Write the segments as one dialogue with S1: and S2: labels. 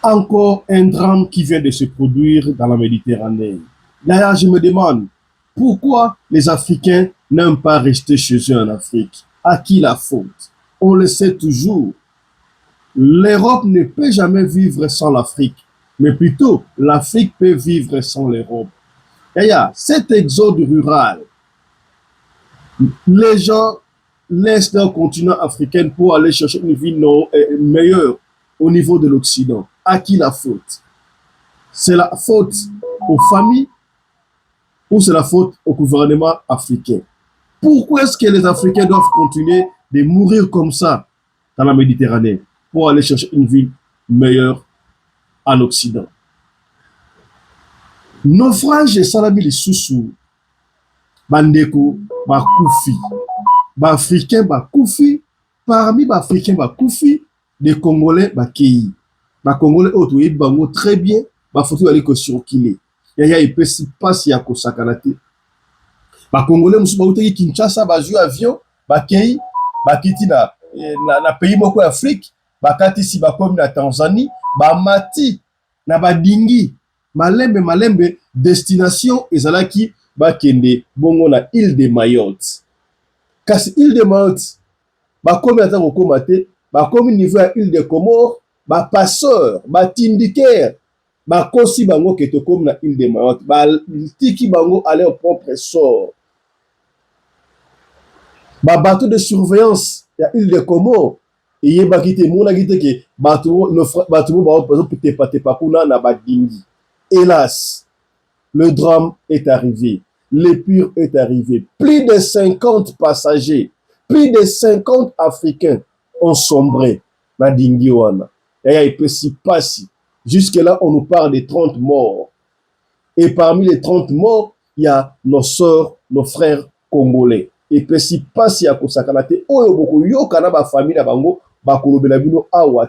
S1: Encore un drame qui vient de se produire dans la Méditerranée. D'ailleurs, je me demande pourquoi les Africains n'aiment pas rester chez eux en Afrique. À qui la faute? On le sait toujours. L'Europe ne peut jamais vivre sans l'Afrique, mais plutôt l'Afrique peut vivre sans l'Europe. D'ailleurs, cet exode rural, les gens laissent leur continent africain pour aller chercher une vie meilleure au niveau de l'Occident. À qui la faute? C'est la faute aux familles ou c'est la faute au gouvernement africain? Pourquoi est-ce que les Africains doivent continuer de mourir comme ça dans la Méditerranée pour aller chercher une vie meilleure en Occident? Naufrage esalami lisusu bandeko bakufi, baafricain bakufi, parmi baafricain bakufi, des Congolais bakei, bakongolais oyo toyebi bango très bien, bafoto bali kosirkile yaya epesi mpasi ya kosakana te. Bakongolais mosusu bautaki Kinshasa bazwi avion bakei bakiti na pays moko ya Afrique, bakatisi bakomi na Tanzanie, bamati na badingi malembe destination ezalaki bakende bongo na île de Mayotte. Kasi île de Mayotte bakomi ata kokoma te, bakomi niveau ya île de Comore, bapasseur batindiker bakosi bango ke tokomi na île de Mayotte, batiki bango aller au propre sort. Bateau de surveillance ya île de Comore eyebaki te, monaki te ke bato bazotepatepa kuna na badingi. Hélas, le drame est arrivé. L'épure est arrivé. Plus de 50 passagers, plus de 50 Africains ont sombré dans Dingiwana. Jusque-là, on nous parle de 30 morts. Et parmi les 30 morts, il y a nos sœurs, nos frères congolais. Et puis, si pas si à Kosakanate, famille bango,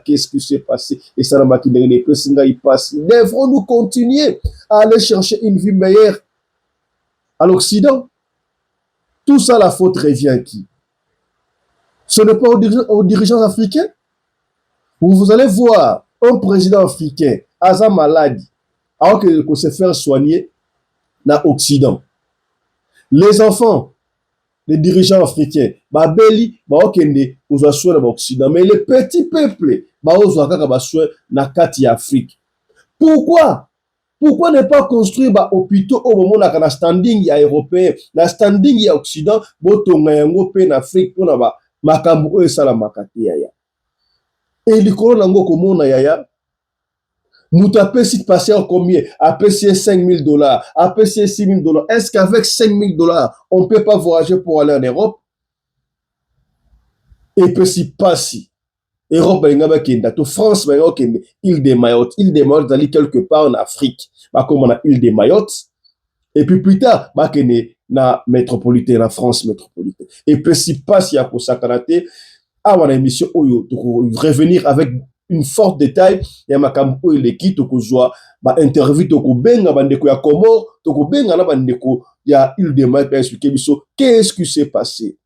S1: qu'est-ce qui s'est passé? Et ça n'a pas passé. Devrons-nous continuer à aller chercher une vie meilleure à l'Occident? Tout ça, la faute revient à qui? Ce n'est pas aux dirigeants africains. Vous allez voir un président africain, Asa malade, alors que se faire soigner dans l'Occident. Les enfants, les dirigeants africains, babeli, baokende, aux soins dans l'Occident. Mais les petits peuples, na kati Afrique. Pourquoi? Pourquoi ne pas construire des hôpitaux au moment où on a standing européen, na standing ya Occident, botonga yango pe na Afrique pour na makambu e sala makati yaya. Et likolo nango komona yaya, muta pesi passer en combien? A pesi $5,000, a pesi $6,000. Est-ce qu'avec $5,000, on ne peut pas voyager pour aller en Europe? Et pesi passi. Europe ba kenda to France ba kenda île de Mayotte. Île de Mayotte d'aller quelque part en Afrique. Ba comme on a île de Mayotte. Et puis plus tard, ba kende na métropolitaine, la France métropolitaine. Et puis si passe ya pour sakanate à mon émission oyo to revenir avec une forte détail ya makambo oyo leki to kozwa ba interview to ko benga bandeko ya Comore, to ko benga na bandeko ya île de Mayotte pour expliquer biso qu'est-ce qui s'est passé.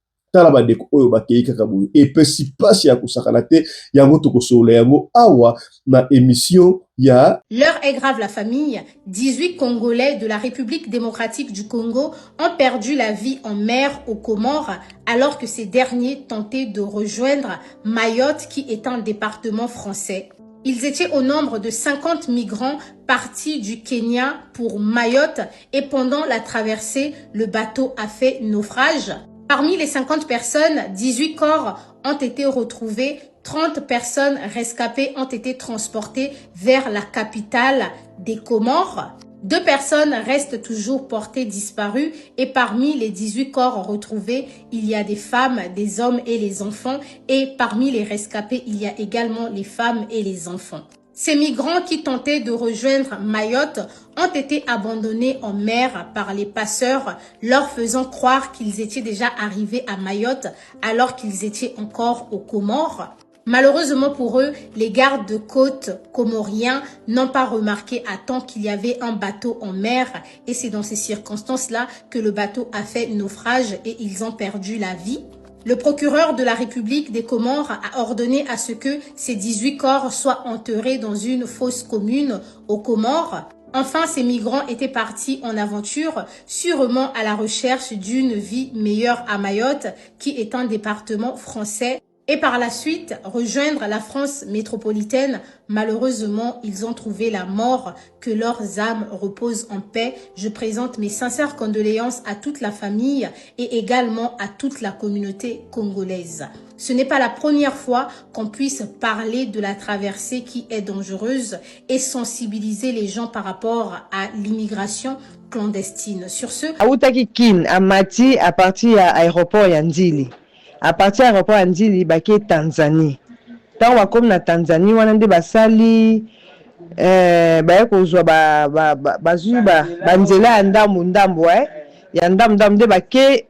S1: Et puis si passe ya kusakanate yango to kosola yango awa na émission ya
S2: L'heure est grave la famille. 18 Congolais de la République démocratique du Congo ont perdu la vie en mer aux Comores alors que ces derniers tentaient de rejoindre Mayotte qui est un département français. Ils étaient au nombre de 50 migrants partis du Kenya pour Mayotte et pendant la traversée, le bateau a fait naufrage. Parmi les 50 personnes, 18 corps ont été retrouvés, 30 personnes rescapées ont été transportées vers la capitale des Comores. 2 personnes restent toujours portées disparues et parmi les 18 corps retrouvés, il y a des femmes, des hommes et les enfants et parmi les rescapés, il y a également les femmes et les enfants. Ces migrants qui tentaient de rejoindre Mayotte ont été abandonnés en mer par les passeurs, leur faisant croire qu'ils étaient déjà arrivés à Mayotte alors qu'ils étaient encore aux Comores. Malheureusement pour eux, les gardes de côte comoriens n'ont pas remarqué à temps qu'il y avait un bateau en mer et c'est dans ces circonstances-là que le bateau a fait naufrage et ils ont perdu la vie. Le procureur de la République des Comores a ordonné à ce que ces 18 corps soient enterrés dans une fosse commune aux Comores. Enfin, ces migrants étaient partis en aventure, sûrement à la recherche d'une vie meilleure à Mayotte, qui est un département français, et par la suite rejoindre la France métropolitaine. Malheureusement, ils ont trouvé la mort. Que leurs âmes reposent en paix. Je présente mes sincères condoléances à toute la famille et également à toute la communauté congolaise. Ce n'est pas la première fois qu'on puisse parler de la traversée qui est dangereuse et sensibiliser les gens par rapport à l'immigration clandestine. Sur ce,
S3: Autaki kin amati à partir à aéroport Yandili. À partir à l'aéroport Yandili baké Tanzanie. Tant wa comme na Tanzanie wana nde basali ba kozwa bazuba banzela ndambo ya ndambo nde baké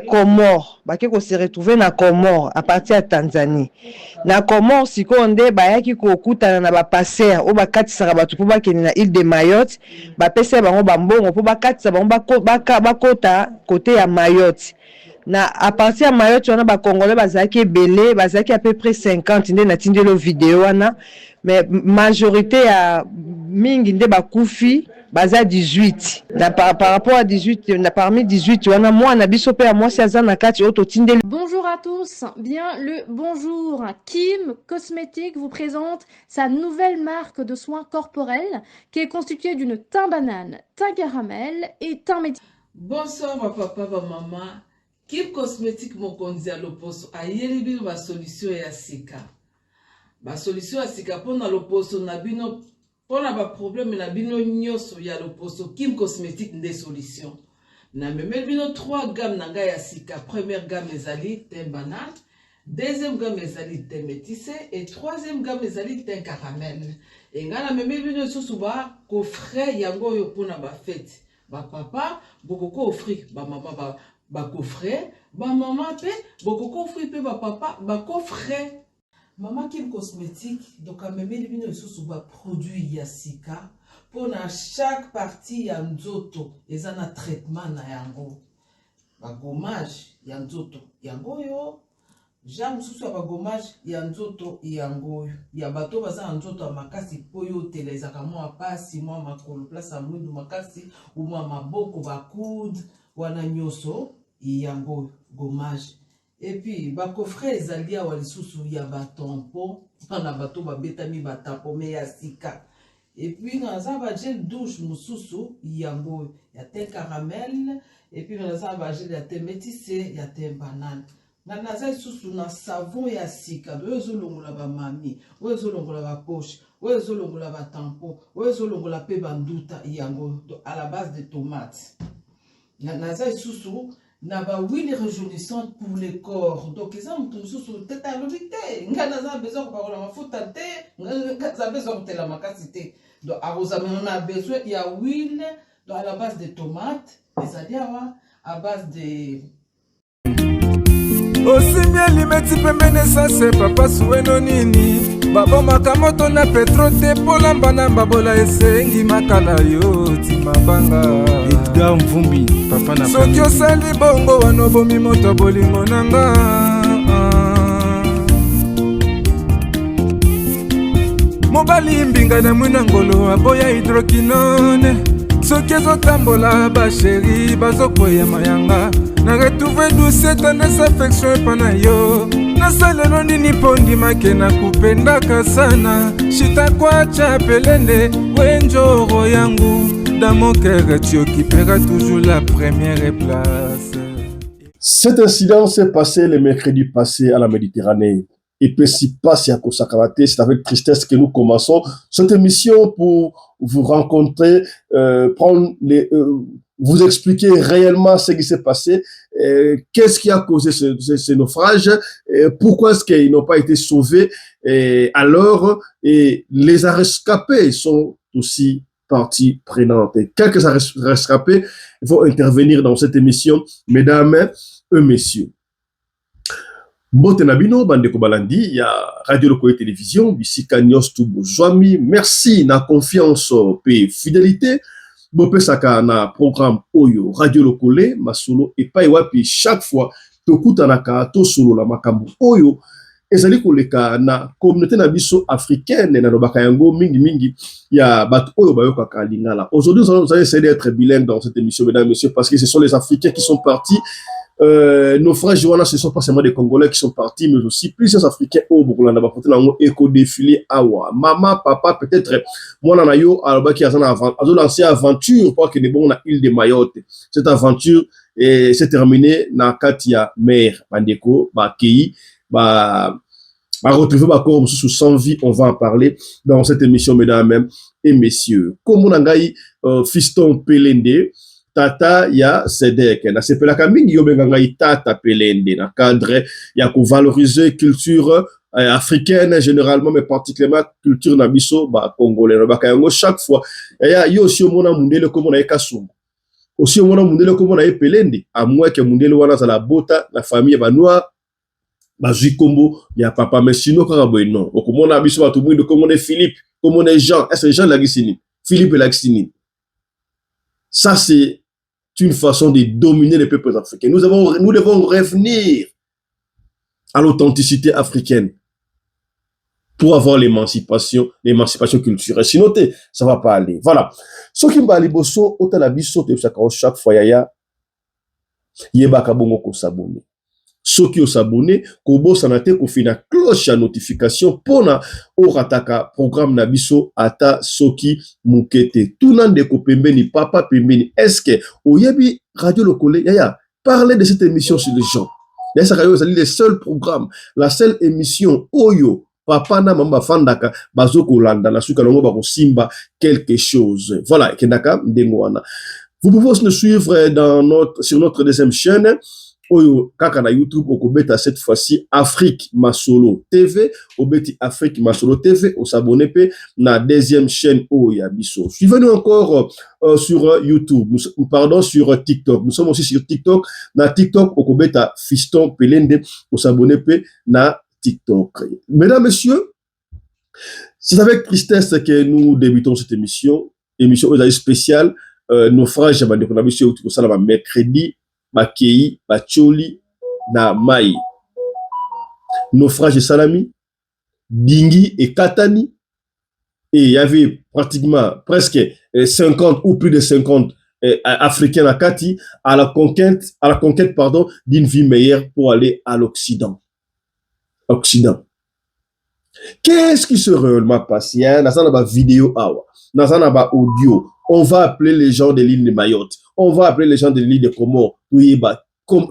S3: Comores baké ko se retrouver na Comores à partir à Tanzanie. Na Comores siko nde bayaki kokutana na ba passer o bakatisaka batu po bakeni na île de Mayotte bapesa bango bambongo po bakatisa bango bakota côté ya Mayotte. Na à partir ya Mayotte wana ba congolais bazaki ebele bazaki à peu près 50 nde na tindelo vidéo wana mais majorité ya mingi nde bakufi baza 18 na par rapport à 18 na parmi 18 wana mwana biso pe ya mwasi aza na kati oto tindeli.
S4: Bonjour à tous, bien le bonjour. Kim Cosmétique vous présente sa nouvelle marque de soins corporels qui est constituée d'une thym banane, thym caramel et thym métis.
S5: Bonsoir ma papa, ma maman. Kim Cosmétique mokonzi ya loposo ayeli bino ba solution ya sika. Ba solution ya sika pona loposo na bino pona ba problème na bino nyoso ya loposo Kim Cosmétique nde solution. Na memeli bino 3 gammes na ngai ya sika. Première gamme ezali thym banane, deuxième gamme ezali thym métissé et troisième gamme ezali thym caramel. Et nga na memeli bino susu ba coffret yango yo pona ba fête. Ba papa bokoko offrir ba mama ba coffret, ba maman pe bokoko offrir pe ba papa ba coffret. Maman Kim Cosmétique donc a memeli bino susu ba produit ya sika pour na chaque partie ya nzoto eza na traitement na yango. Ba gommage ya nzoto yango yo jam susu ya ba gommage ya nzoto yango ya bato baza na nzoto ya makasi po yo telezaka mwa pasi mwa makolo place ya mwindu makasi ou mwa maboko ba coude wana nyoso yango gommage. Et puis ba coffret ezali ya lisusu ya ba tampon na bato ba betami ba tampon me ya sika. Et puis naza ba gel douche mususu yango ya thym caramel et puis naza ba gel ya thym métissé ya thym banane. Naza lisusu na savon ya sika do ezolongola ba mami, o ezolongola ba poche, o ezolongola ba tampon, o ezolongola pe ba nduta yango à la base de tomates. Naza lisusu na ba huile rajeunissante pour le corps. Donc exemple mususu teta lobité, ngana besoin ko ba mafuta te, ngana besoin ko la makasité. Donc on a besoin il y a huile à la base de tomates, c'est-à-dire à base de
S6: osimia limeti pembene sase papa sueno nini babo makamoto na petro te polamba na babola esengi makala yo timabanga Edgar Mvumbi papa na soki osali bongo wanobomi moto bolingo nanga mobali mbinga na mwina ngolo aboya hydroquinone soki ezotambola basheri bazokoya mayanga na retrouve douce tendresse affection epana yo nasalelo nini pondimake na kupendaka sana shitakwacha pelende wenjoro yangu dans mon cœur tu occuperas toujours la première place.
S1: Cet incident s'est passé le mercredi passé à la Méditerranée. Et puis, si pas si à Kosakarate, c'est avec tristesse que nous commençons cette émission pour vous rencontrer, vous expliquer réellement ce qui s'est passé, qu'est-ce qui a causé ce naufrage, pourquoi est-ce qu'ils n'ont pas été sauvés, alors, et les rescapés sont aussi partie prenante. Et quelques rescapés vont intervenir dans cette émission, mesdames et messieurs. Mbote Nabino, Bandeko Balandi, il y a Radio Lokoé Télévision, Bissika Nyos Toubozwami, merci na confiance et fidélité. Bopé Saka na programme Oyo, Radio Lokolé, Masolo et Paiwapi, chaque fois, tokutanaka tosolola makambo oyo ezali koleka na communauté na biso africaine na lobaka yango mingi ya bato oyo bayokaka lingala. Aujourd'hui nous allons essayer d'être bilingue dans cette émission, mesdames et messieurs, parce que ce sont les Africains qui sont partis. Nos frères Joanna, ce ne sont pas seulement des Congolais qui sont partis, mais aussi plusieurs Africains au Burkina Faso ont éco-défilé awa. Maman, papa, peut-être moi nanayo alba qui a lancé aventure pour que les bons na île de Mayotte. Cette aventure s'est terminée na Katia Mère Bandeko Bakei ba retrouver ba corps sous sans vie. On va en parler dans cette émission, mesdames et messieurs. Comme on a fiston Pelende tata ya Sedek na sepelaka mingi yo benga tata Pelende na cadre ya ko valoriser culture africaine généralement, mais particulièrement culture na biso ba congolais ba kayango chaque fois ya yo aussi mona mundele comme na ekasum aussi mona mundele comme na Pelende à moins que mundele wana za la bota la famille ba noir bazui kombo ya papa, mais sinon kaka boy non okomona biso ba tout monde comme on est Philippe, comme on est Jean, est-ce Jean la gisini Philippe la gisini. Ça c'est une façon de dominer les peuples africains. Nous devons revenir à l'authenticité africaine pour avoir l'émancipation culturelle. Sinon, ça va pas aller. Voilà. Ce qui m'a dit, bosso, autant la biso, chaque fois, yaya, yebaka bongo ko s'abonner. Ceux qui ont s'abonné, kobo sanate ko fina cloche à notification pona orataka programme nabiso ata soki mukete. Tout nan de ko pembeni papa pembeni. Est-ce que oyebi radio lokole yaya parler de cette émission sur les gens. Yaya sakayo c'est le seul programme, la seule émission oyo papa na mamba fandaka bazoko landa na suka longo bako simba quelque chose. Voilà, kendaka ndengo wana. Vous pouvez aussi nous suivre sur notre deuxième chaîne. Oyo kaka na YouTube okobeta cette fois-ci Afrique Masolo TV, obeti Afrique Masolo TV, on s'abonne pe na deuxième chaîne Oya Biso. Suivez-nous encore sur YouTube, sur TikTok. Nous sommes aussi sur TikTok. Na TikTok okobeta Fiston Pelende, on s'abonne pe na TikTok. Mesdames, messieurs, c'est avec tristesse que nous débutons cette émission spéciale. Nos frères Jabande qu'on a vu au ça va mercredi. Bakei, Bacholi, na Mai. Naufrage Salami, Dingi et Katani. Et il y avait pratiquement presque 50 ou plus de 50 Africains à Kati à la conquête d'une vie meilleure pour aller à l'Occident. Qu'est-ce qui se réellement passé? Dans une vidéo, dans un audio, on va appeler les gens de l'île de Mayotte. On va appeler les gens de l'île de Comores. Oui,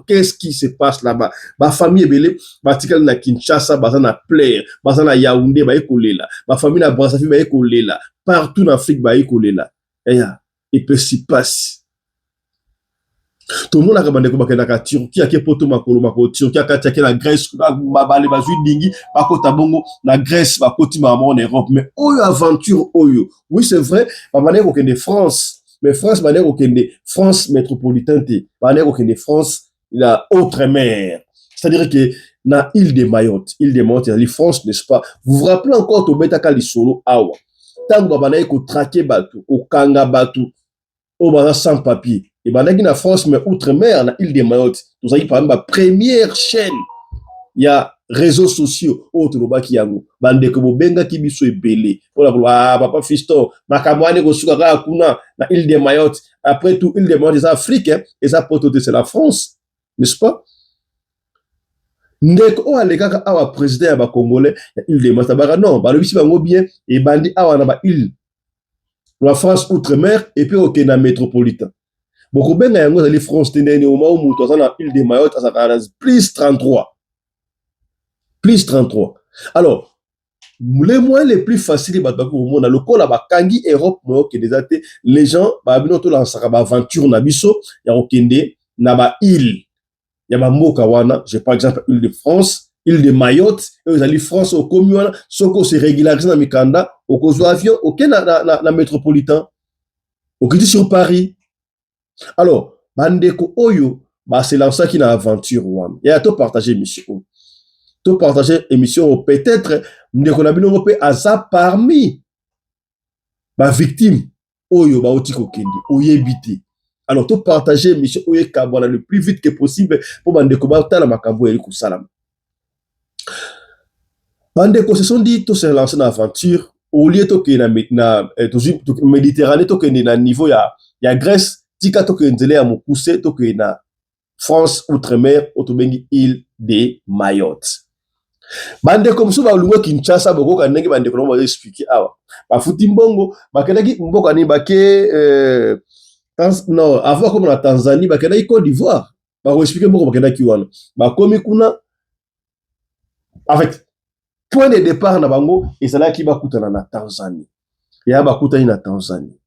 S1: qu'est-ce qui se passe là-bas? Ma famille est belle, ma tika na Kinshasa, na Plaire, na Yaoundé, là. Ma famille na Brazzaville, là. Partout en Afrique, là. Et puis, s'y passe. Tout le monde a regardé comme la Turquie, a poto makolo, Turquie, a la Grèce, babale, bazu dingi, bakota bongo, la Grèce, bakoti maman en Europe. Mais oyo aventure oyo. Oui, c'est vrai, ma manière aucune de France. Mais France, manière aucune de France métropolitaine, manière aucune de France, la Outre-mer. C'est-à-dire que na île de Mayotte, la France, n'est-ce pas? Vous vous rappelez encore to betaka li solo awa. Tango banaye ko traquer batu, ko kanga batu, au bana sans papier. Et banaye na France, mais Outre-mer, na île de Mayotte. Vous savez, par exemple, la première chaîne, il y a réseaux sociaux autre lobaki yango bande ko benga kibiso ebele voilà papa Fiston makamwane ko suka ka kuna na île de Mayotte. Après tout, île de Mayotte c'est Afrique et ça pote c'est la France, n'est-ce pas? Ndeko o aleka awa président ba congolais île de Mayotte ba non ba lobisi bango bien et bandi awa na ba île la France outre-mer et puis au na métropolitain boko benga yango za li France tenene au moment où muto na île de Mayotte ça plus 33. Plus 33. Alors, les moyens les plus faciles, on a le col à Bakangi, Europe, les gens, aventure nabiso, il y a okende, naba île, il y a Mokawana, j'ai par exemple île de France, île de Mayotte, et vous allez France au commun, soko se régularise dans Mikanda, au cause avion, ok na métropolitain, ok sur Paris. Alors, bandeko oyo, c'est lancé qui na aventure one. Et à tout partager, monsieur. Tout partager émission peut-être ndeko pe asa parmi ba victime oyo ba otiko kendi oyebité Alors to partager mission oye kabwana le plus vite que possible pour bandeko batala makambo eli kusalama. Bandeko se sont dit to se lancer dans l'aventure au lieu to ke na Méditerranée to ke na niveau ya Grèce tika to ke nzele ya mokuse to ke na France outre-mer otobengi île de Mayotte. Bandeko musu balungo Kinshasa boko kanenge bandeko no ba expliquer awa. Ba futi mbongo bakelaki mboka ni bake non, avant comme na Tanzanie bakelaki Côte d'Ivoire. Ba ko expliquer mboko bakelaki wana. Ba komi kuna en fait point de départ na bango ezalaki bakutana na Tanzanie. Ya bakutani na Tanzanie.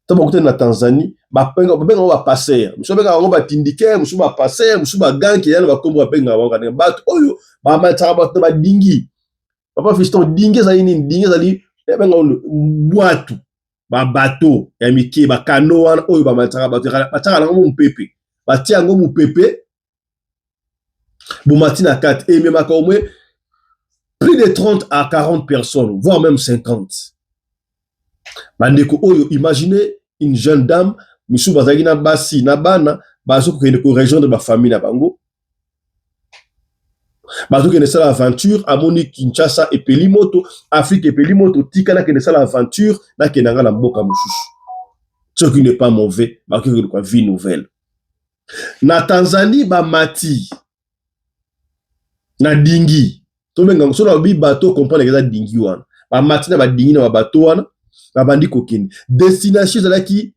S1: To bakutani na Tanzanie, bapenga ba passer. Musu benga bango batindike, musu ba passer, musu ba ganki yana bakombo bapenga bango kanenge. Bato oyo ba mataka bato ba dingi. Papa fiston dingi za nini dingi za li benga boatu. Ba bateau ya mike ba kano wana oyo ba mataka bato bataka na ngo mpepe. Batia ngo mpepe. Bomati na 4 et même au moins plus de 30 à 40 personnes, voire même 50. Bandeko oyo, imaginez une jeune dame, Missou Bazagi na basi, na bana, bazo ko rejoindre ba famille na bango. Bazo ke nesa l'aventure, amoni Kinshasa et Pelimoto, Afrique et Pelimoto, tika na ke nesa l'aventure, na ke nanga na mboka mususu. Ce qui n'est pas mauvais, ba ke ko vie nouvelle. Na Tanzanie ba mati. Na dingi. To benga so na bi bateau comprendre que ça dingi wana. Ba matina ba dingi na ba bateau wana. Ba bandi kokeni. Destination zalaki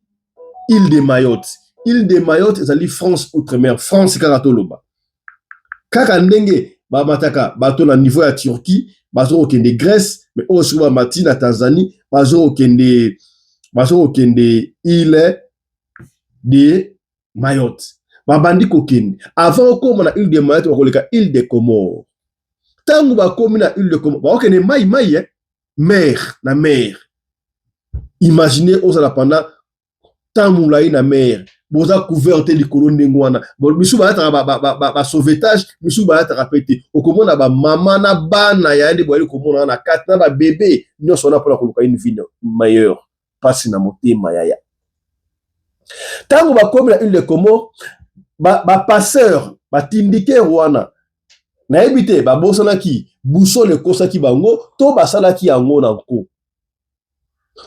S1: île de Mayotte. Île de Mayotte ezali France outre-mer. France karatoloba. Kaka ndenge ba mataka bateau na niveau ya Turquie, bazo okende Grèce, mais aussi ba matina Tanzanie, bazo okende île de Mayotte. Ba bandi kokeni. Avant comme na île de Mayotte, on koleka île de Comores. Tangu ba komi na île de Comores, ba okene mai mer na mer. Imaginez osala pendant tangu la na mer, boza couverte likolo ndengwana. Bon misu ba ta sauvetage, misu ba ta rapete. Okomona ba mama na bana ya ndi boali komona na 4 na ba bébé, nyonso na pona koluka une vie meilleure. Pasi na motema yaya. Tangu ba komi na île de Comores, ba passeur, ba tindike wana. Na ebite ba bosana ki boussole kosaki bango to basala ki yango na nko.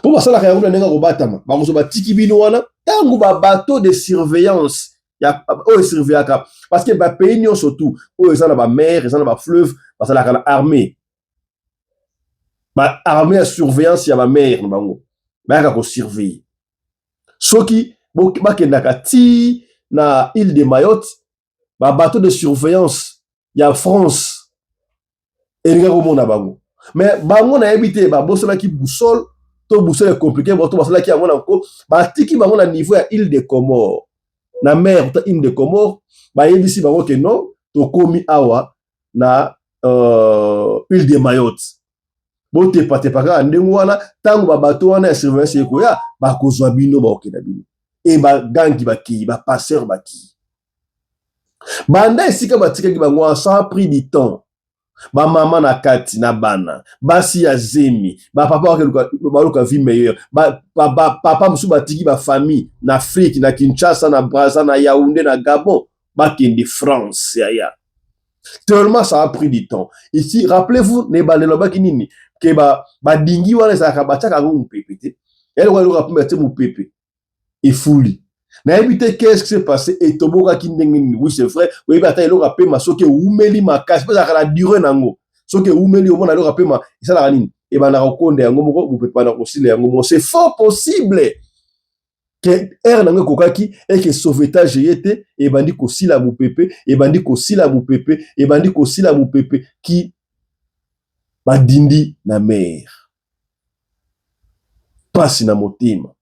S1: Po basala ka yango nenga ko batama. Ba koso ba tiki bino wana tangu ba bateau de surveillance ya o surveillaka parce que ba pays nyo surtout o ezana ba mer, ezana ba fleuve, basala ka na armée. Ba armée de surveillance ya ba mer na bango. Ba ka ko surveiller. Soki ba kendaka ti na île de Mayotte, ba bateau de surveillance ya France elinga komona bango. Mais bango na ebite ba bosala ki boussole to boussole compliqué ba to basala ki yango na ko ba tiki bango na niveau ya île de Comores. Na mer ta île de Comores ba yebisi bango ke non to komi awa na île de Mayotte. Bo te patepaka ndengo wana tango ba bateau wana ya surveillance ekoya ba kozwa bino ba okena bino. E ba gangi ba ki ba passeur ba ki. Banda esika batikaki bango ça a pris du temps. Ba mama na kati na bana, basi ya zemi, ba papa baluka vie meilleure. Papa musu batiki ba famille na Afrique, na Kinshasa, na Brazza, na Yaoundé, na Gabon, ba kende France ya. Tellement ça a pris du temps. Ici, rappelez-vous ne balelo ba kinini ke ba dingi wana za ka bataka ngo mpepete. Elle wa lo rapumete mu pepe. Et fouli. Na ebite qu'est-ce qui s'est passé et toboka kindengeni oui c'est vrai oui bata elo rapé ma soke umeli makasi pesa la durée nango soke umeli au mona elo rapé ma ça la nini et ba na rekonde yango moko vous pouvez pas na kosile yango c'est fort possible que er nango kokaki et que sauvetage yete et bandi kosila mu pepe et bandi kosila mu pepe et bandi kosila mu pepe qui badindi na mer passe na motema.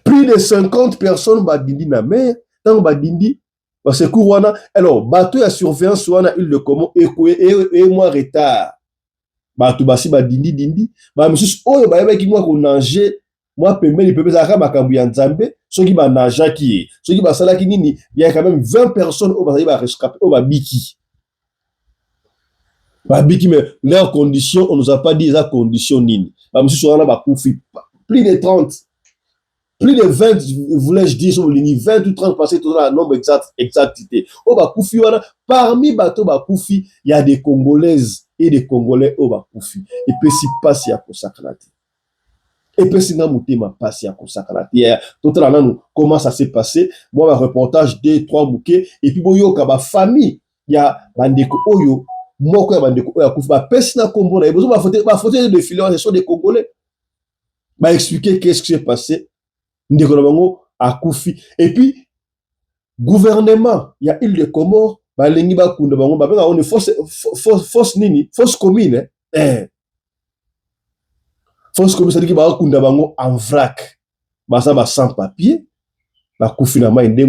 S1: Plus de 50 personnes badindi na mer, tant badindi, parce que wana, alors, bateau ya surveillance wana île de Comores et moi retard. Bateau basi badindi, ba monsieur oyo ba yeba ki moi ko nager, moi pembeni pepe za ka makambu ya Nzambe, soki ba najaki, soki ba salaki nini, il y a quand même 20 personnes au ba rescapé, au ba biki. Ba biki mais leurs conditions, on nous a pas dit les conditions nini. Ba monsieur wana ba kufi plus de 30. Plus de 20, voulais-je dire, sur ligne 20 ou 30 passés, tout dans la nombre exactité. Au Bakoufi, parmi Bato Bakoufi, il y a des Congolaises et des Congolais au Bakoufi. Et puis, si passe, il y a pour Sakalate. Et puis, si Namouté m'a passé à Sakalate. Tout à l'heure, comment ça s'est passé? Moi, un reportage des 3 bouquets. Et puis, bon, yo, ma famille, il y a Bandeko Oyo, moi, quand Bandeko Oyo, ma personne Combo, il y a besoin de photo de défilé, ce sont des Congolais. M'a expliqué qu'est-ce qui s'est passé. Et puis, gouvernement, il y a île de Comores, on est fausse commune. Fausse commune, c'est-à-dire qu'il y a en vrac. Ça va sans papier. Finalement, il y a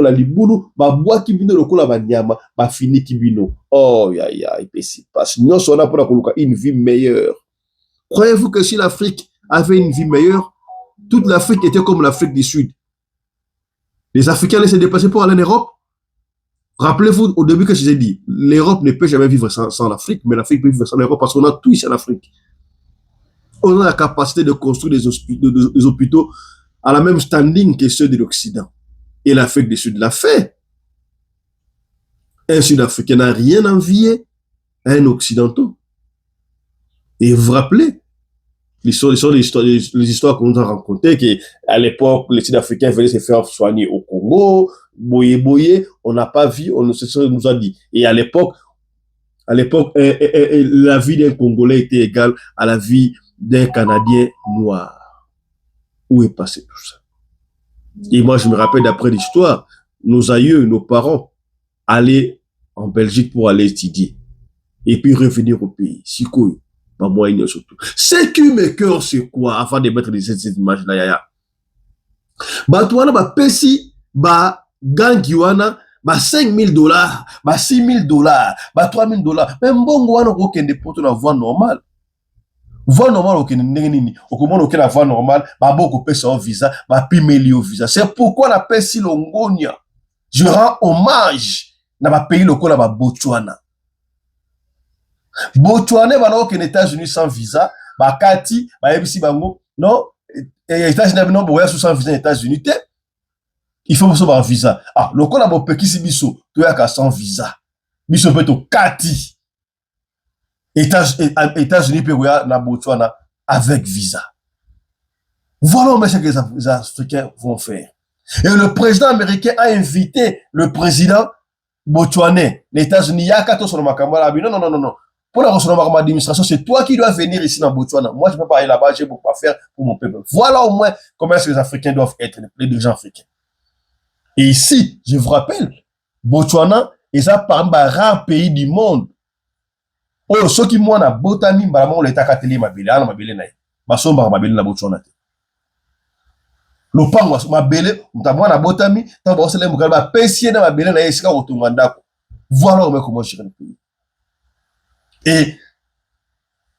S1: la libulu, fini kibino. Oh, il passe. Nous sommes pour une vie meilleure. Croyez-vous que si l'Afrique avait une vie meilleure, toute l'Afrique était comme l'Afrique du Sud? Les Africains laissent dépasser pour aller en Europe. Rappelez-vous au début que je vous ai dit, l'Europe ne peut jamais vivre sans l'Afrique, mais l'Afrique peut vivre sans l'Europe parce qu'on a tout ici en Afrique. On a la capacité de construire des hôpitaux à la même standing que ceux de l'Occident. Et l'Afrique du Sud l'a fait. Un Sud-Africain n'a rien envié à un Occidental. Et vous vous rappelez, les histoires qu'on nous a racontées, qu'à l'époque, les Sud-Africains venaient se faire soigner au Congo, boyer, on n'a pas vu, on nous a dit. Et à l'époque, la vie d'un Congolais était égale à la vie d'un Canadien noir. Où est passé tout ça? Et moi, je me rappelle d'après l'histoire, nos aïeux, nos parents allaient en Belgique pour aller étudier. Et puis revenir au pays. Sikoyo. Pas moyen surtout. Ce qui me cœur, c'est quoi? Avant de mettre cette image-là, yaya. Batouana, pesi, gangiwana, $5,000, $6,000, $3,000. Même bon, on a aucun dépôt de la voie normale. Voie normale, aucun nini. Aucun la voie normale, beaucoup de personnes visa, au visa. C'est pourquoi la pesi longonia. Je rends hommage dans ma pays local à Botswana. Botswana va aux États-Unis sans visa, Kati, ABC bango, non, États-Unis non, voyage sans visa aux États-Unis, il faut avoir un visa. Ah, le cas là, petit si biso, tu as sans visa. Biso peut être Kati. États-Unis peut voyager na Botswana avec visa. Voilà ce que les Africains vont faire. Et le président américain a invité le président botswanais, les États-Unis, Yakato sur le Makambala. Non. Pour la recevoir ma administration, c'est toi qui dois venir ici dans Botswana. Moi, je ne peux pas aller là-bas, j'ai beaucoup à faire pour mon peuple. Voilà au moins comment est-ce que les Africains doivent être, les dirigeants africains. Et ici, je vous rappelle, Botswana est parmi les rares pays du monde. Oh, ceux qui m'ont botami, l'État kateli mabele, mabele na Botswana. Le pango, mabele, na botami, voilà comment gérer le pays. Et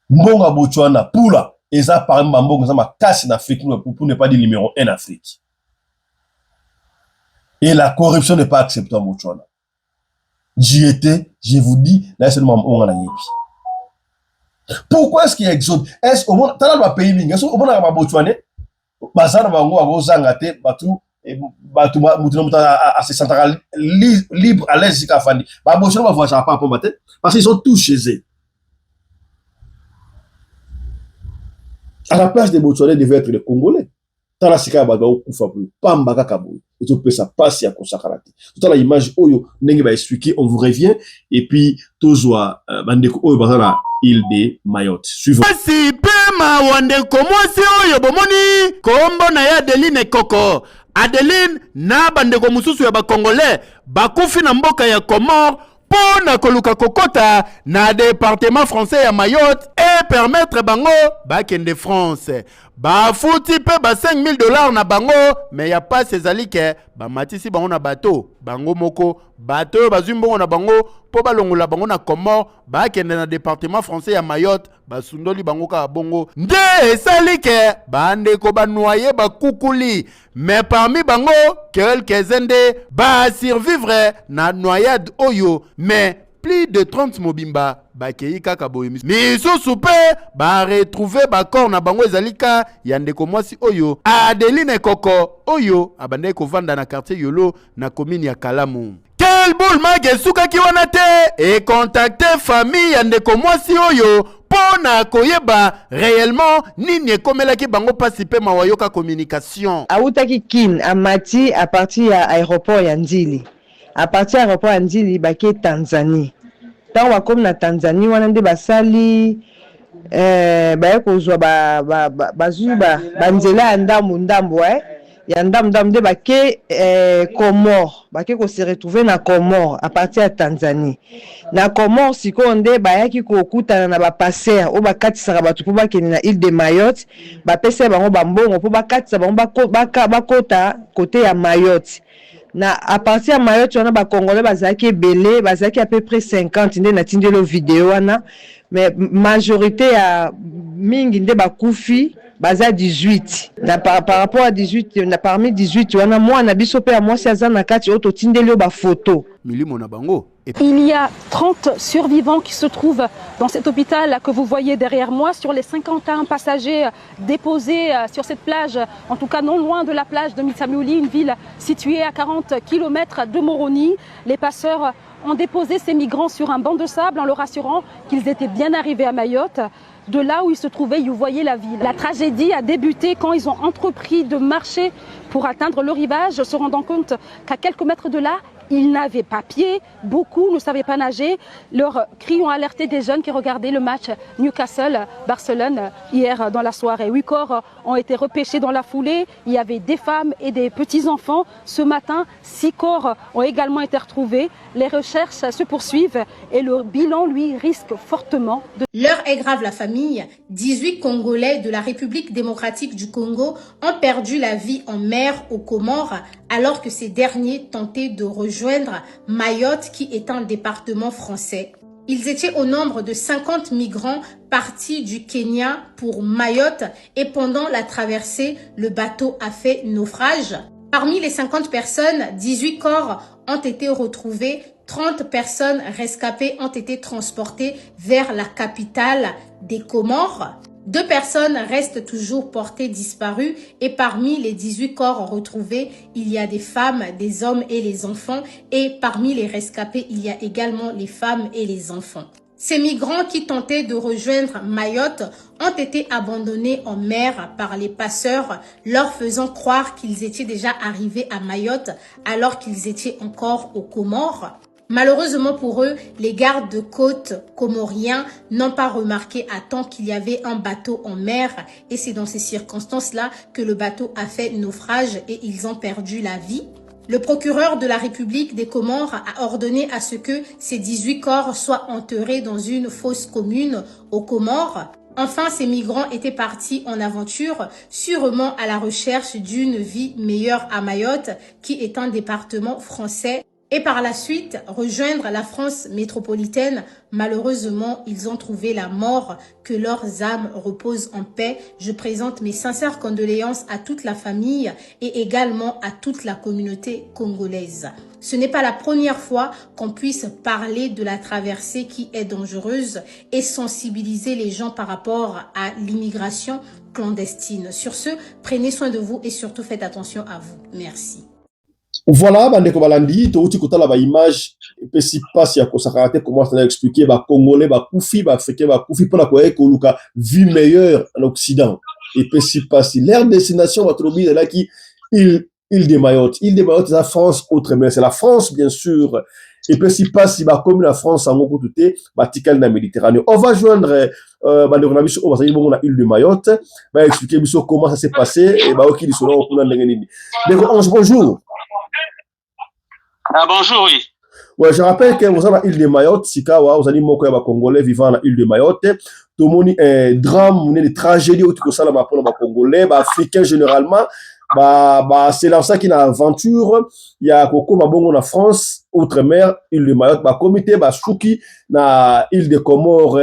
S1: Mbonga Botswana, Pula, et ça par exemple, ça m'a cassé en Afrique, pour ne pas dire numéro 1 en Afrique. Et la corruption n'est pas acceptée en Botswana. J'y étais, je vous dis, là c'est le moment où on a yépi. Pourquoi est-ce qu'il y a exode? Est-ce au monde, t'as le pays mingi, est-ce au monde a Botswana, bazana bango a gozangate, batu à se sentir libre à l'aise jusqu'à Fandi. Botswana va voir pas pour matin, parce qu'ils sont tous chez eux. À la place des Botswanais devaient être les Congolais. Tant la sika bagao kufa plus, pamba kakabou. Et tout peut ça passer à Kosakarate. Tout à la image oyo nenge ba expliquer, on vous revient et puis tozwa bandeko oyo bazana île de Mayotte. Suivons.
S7: Si pema wandeko mwasi oyo bomoni kombo na ya Adeline Koko. Adeline na bandeko mususu ya ba Congolais bakufi na mboka ya Comores pona koluka kokota na département français ya Mayotte et permettre bango bakende France. Ba fouti pe ba $5,000 na bango, mais y a pas ces alike ba matisi bango na bateau, bango moko bateau bazumbo na bango po balongola bango na Comores bakende na département français ya Mayotte ba sundoli bango ka bongo nde salike bande ko ba noyer ba kukuli, mais parmi bango quelques-uns ba survivre na noyade oyo, mais plus de 30 mobimba bakei kaka boye misusu pe baretrouve bakor na bango ezalika ya ndeko mwasi oyo Adeline Koko oyo abandaki kovanda na quartier Yolo na commune ya Kalamu. Quel boule mage sukaki wana te et contacter famille ya ndeko mwasi oyo pona koyeba réellement nini ekomelaki bango pasi pe mawayoka communication.
S3: Autaki kin amati a partir ya aéroport ya Ndili. A partir ya aéroport ya Ndili bake Tanzanie. Tant wakomi na Tanzanie wana nde basali baye kozwa bazwi banzela ya ndambu ya ndambu nde bake Comore bake ko se retrouver na Comore à partir ya Tanzanie. Na Comore sikoyo nde bayaki kokutana na bapasser oyo bakatisaka bato mpo bakende na île de Mayotte bapesa bango bambongo mpo bakatisa bango bakota kote ya Mayotte. Na à partir ya Mayotte wana bakongolais bazalaki ebele bazalaki à peu près 50 nde natindelo video wana mais majorité ya mingi nde bakufi baza 18 na par rapport à 18 na parmi 18 wana mwana biso pe ya mwasi aza na kati oyo totindeli ba photo
S7: milimo na bango.
S8: Il y a 30 survivants qui se trouvent dans cet hôpital que vous voyez derrière moi. Sur les 51 passagers déposés sur cette plage, en tout cas non loin de la plage de Mitsamiouli, une ville située à 40 km de Moroni, les passeurs ont déposé ces migrants sur un banc de sable en leur assurant qu'ils étaient bien arrivés à Mayotte. De là où ils se trouvaient, vous voyez la ville. La tragédie a débuté quand ils ont entrepris de marcher pour atteindre le rivage, se rendant compte qu'à quelques mètres de là, ils n'avaient pas pied, beaucoup ne savaient pas nager. Leurs cris ont alerté des jeunes qui regardaient le match Newcastle-Barcelone hier dans la soirée. 8 corps ont été repêchés dans la foulée. Il y avait des femmes et des petits-enfants. Ce matin, 6 corps ont également été retrouvés. Les recherches se poursuivent et le bilan, lui, risque fortement de...
S2: L'heure est grave, la famille. 18 Congolais de la République démocratique du Congo ont perdu la vie en mer aux Comores alors que ces derniers tentaient de rejoindre Mayotte qui est un département français. Ils étaient au nombre de 50 migrants partis du Kenya pour Mayotte et pendant la traversée, le bateau a fait naufrage. Parmi les 50 personnes, 18 corps ont été retrouvés, 30 personnes rescapées ont été transportées vers la capitale des Comores. 2 personnes restent toujours portées disparues et parmi les 18 corps retrouvés, il y a des femmes, des hommes et les enfants et parmi les rescapés, il y a également les femmes et les enfants. Ces migrants qui tentaient de rejoindre Mayotte ont été abandonnés en mer par les passeurs, leur faisant croire qu'ils étaient déjà arrivés à Mayotte alors qu'ils étaient encore aux Comores. Malheureusement pour eux, les gardes de côte comoriens n'ont pas remarqué à temps qu'il y avait un bateau en mer et c'est dans ces circonstances-là que le bateau a fait naufrage et ils ont perdu la vie. Le procureur de la République des Comores a ordonné à ce que ces 18 corps soient enterrés dans une fosse commune aux Comores. Enfin, ces migrants étaient partis en aventure, sûrement à la recherche d'une vie meilleure à Mayotte, qui est un département français. Et par la suite, rejoindre la France métropolitaine. Malheureusement, ils ont trouvé la mort, que leurs âmes reposent en paix. Je présente mes sincères condoléances à toute la famille et également à toute la communauté congolaise. Ce n'est pas la première fois qu'on puisse parler de la traversée qui est dangereuse et sensibiliser les gens par rapport à l'immigration clandestine. Sur ce, prenez soin de vous et surtout faites attention à vous. Merci.
S1: Voilà, bandeko balandi, touti kotala ba image, pesi pasi ya kosakara te, comment ça expliquer, ba Congolais, ba Koufi, ba Africain, ba Koufi, pour la koluka, vie meilleure en Occident. Et pesi pasi, leur destination, votre lobby, là qui, île de Mayotte. Île de Mayotte, c'est la France outre-mer, c'est la France, bien sûr. Et pesi pasi, ba comme la France, en gros, tout est, ba tikal na Méditerranée. On va joindre, bandeko na biso, on va savoir, on a île de Mayotte, va expliquer, biso, comment ça s'est passé, et ba, ok, ils sont là, on a n'engenini. Donc, bonjour.
S9: Ah, bonjour, oui.
S1: Ouais, je rappelle que vous avez l'île de Mayotte, Sikawa, vous avez moko ya Congolais vivant dans l'île de Mayotte. Tout le monde drame, des tragédies autour de ça, pour les Congolais, Africains généralement. C'est là ça qui est une aventure. Il y a Koko Mabongo en France, outre-mer, île de Mayotte, comité, Chouki, na île de Comores,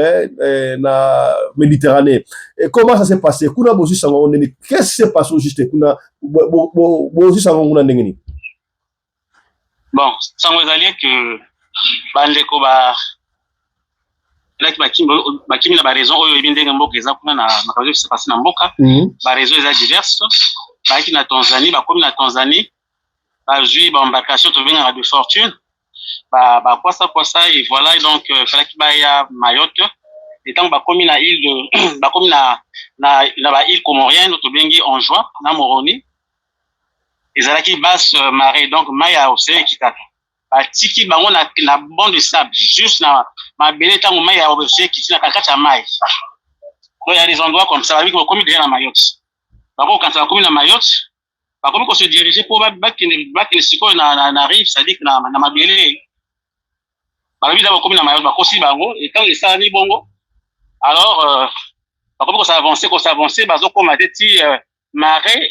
S1: na Méditerranée. Et comment ça s'est passé? Kuna bosi sango ndeni. Qu'est-ce qui s'est passé juste? Kuna bosi sango ndeni.
S9: Bon, sans vous dire que bandeko laki bakimi na baraison oyo ebi ndenge mboka eza kuna na makambo oyo sepasi na mboka baraison eza diverse bayaki na Tanzanie bakomi na Tanzanie bazwi baembarcation tobengaka de fortune bakwasa et voilà donc falaki baya Mayotte etango bakomi na île de bakomi na île comorienne tobengi Anjouan na Moroni ezalaki basse marée donc mai ya océan ekitaka batiki bango na banc de sable juste na mabele tango mai ya océan ekiti na kati ya mai donc il y a des endroits comme ça bakomi déjà na Mayotte bakokanta bakomi na Mayotte bakomi ko se diriger pour bakende sikoyo na rive c'est-à-dire na mabele balobi d'abord bakomi na Mayotte bakosi bango etango esalami bongo alors bakomi ko s'avancer bazokoma te ti marée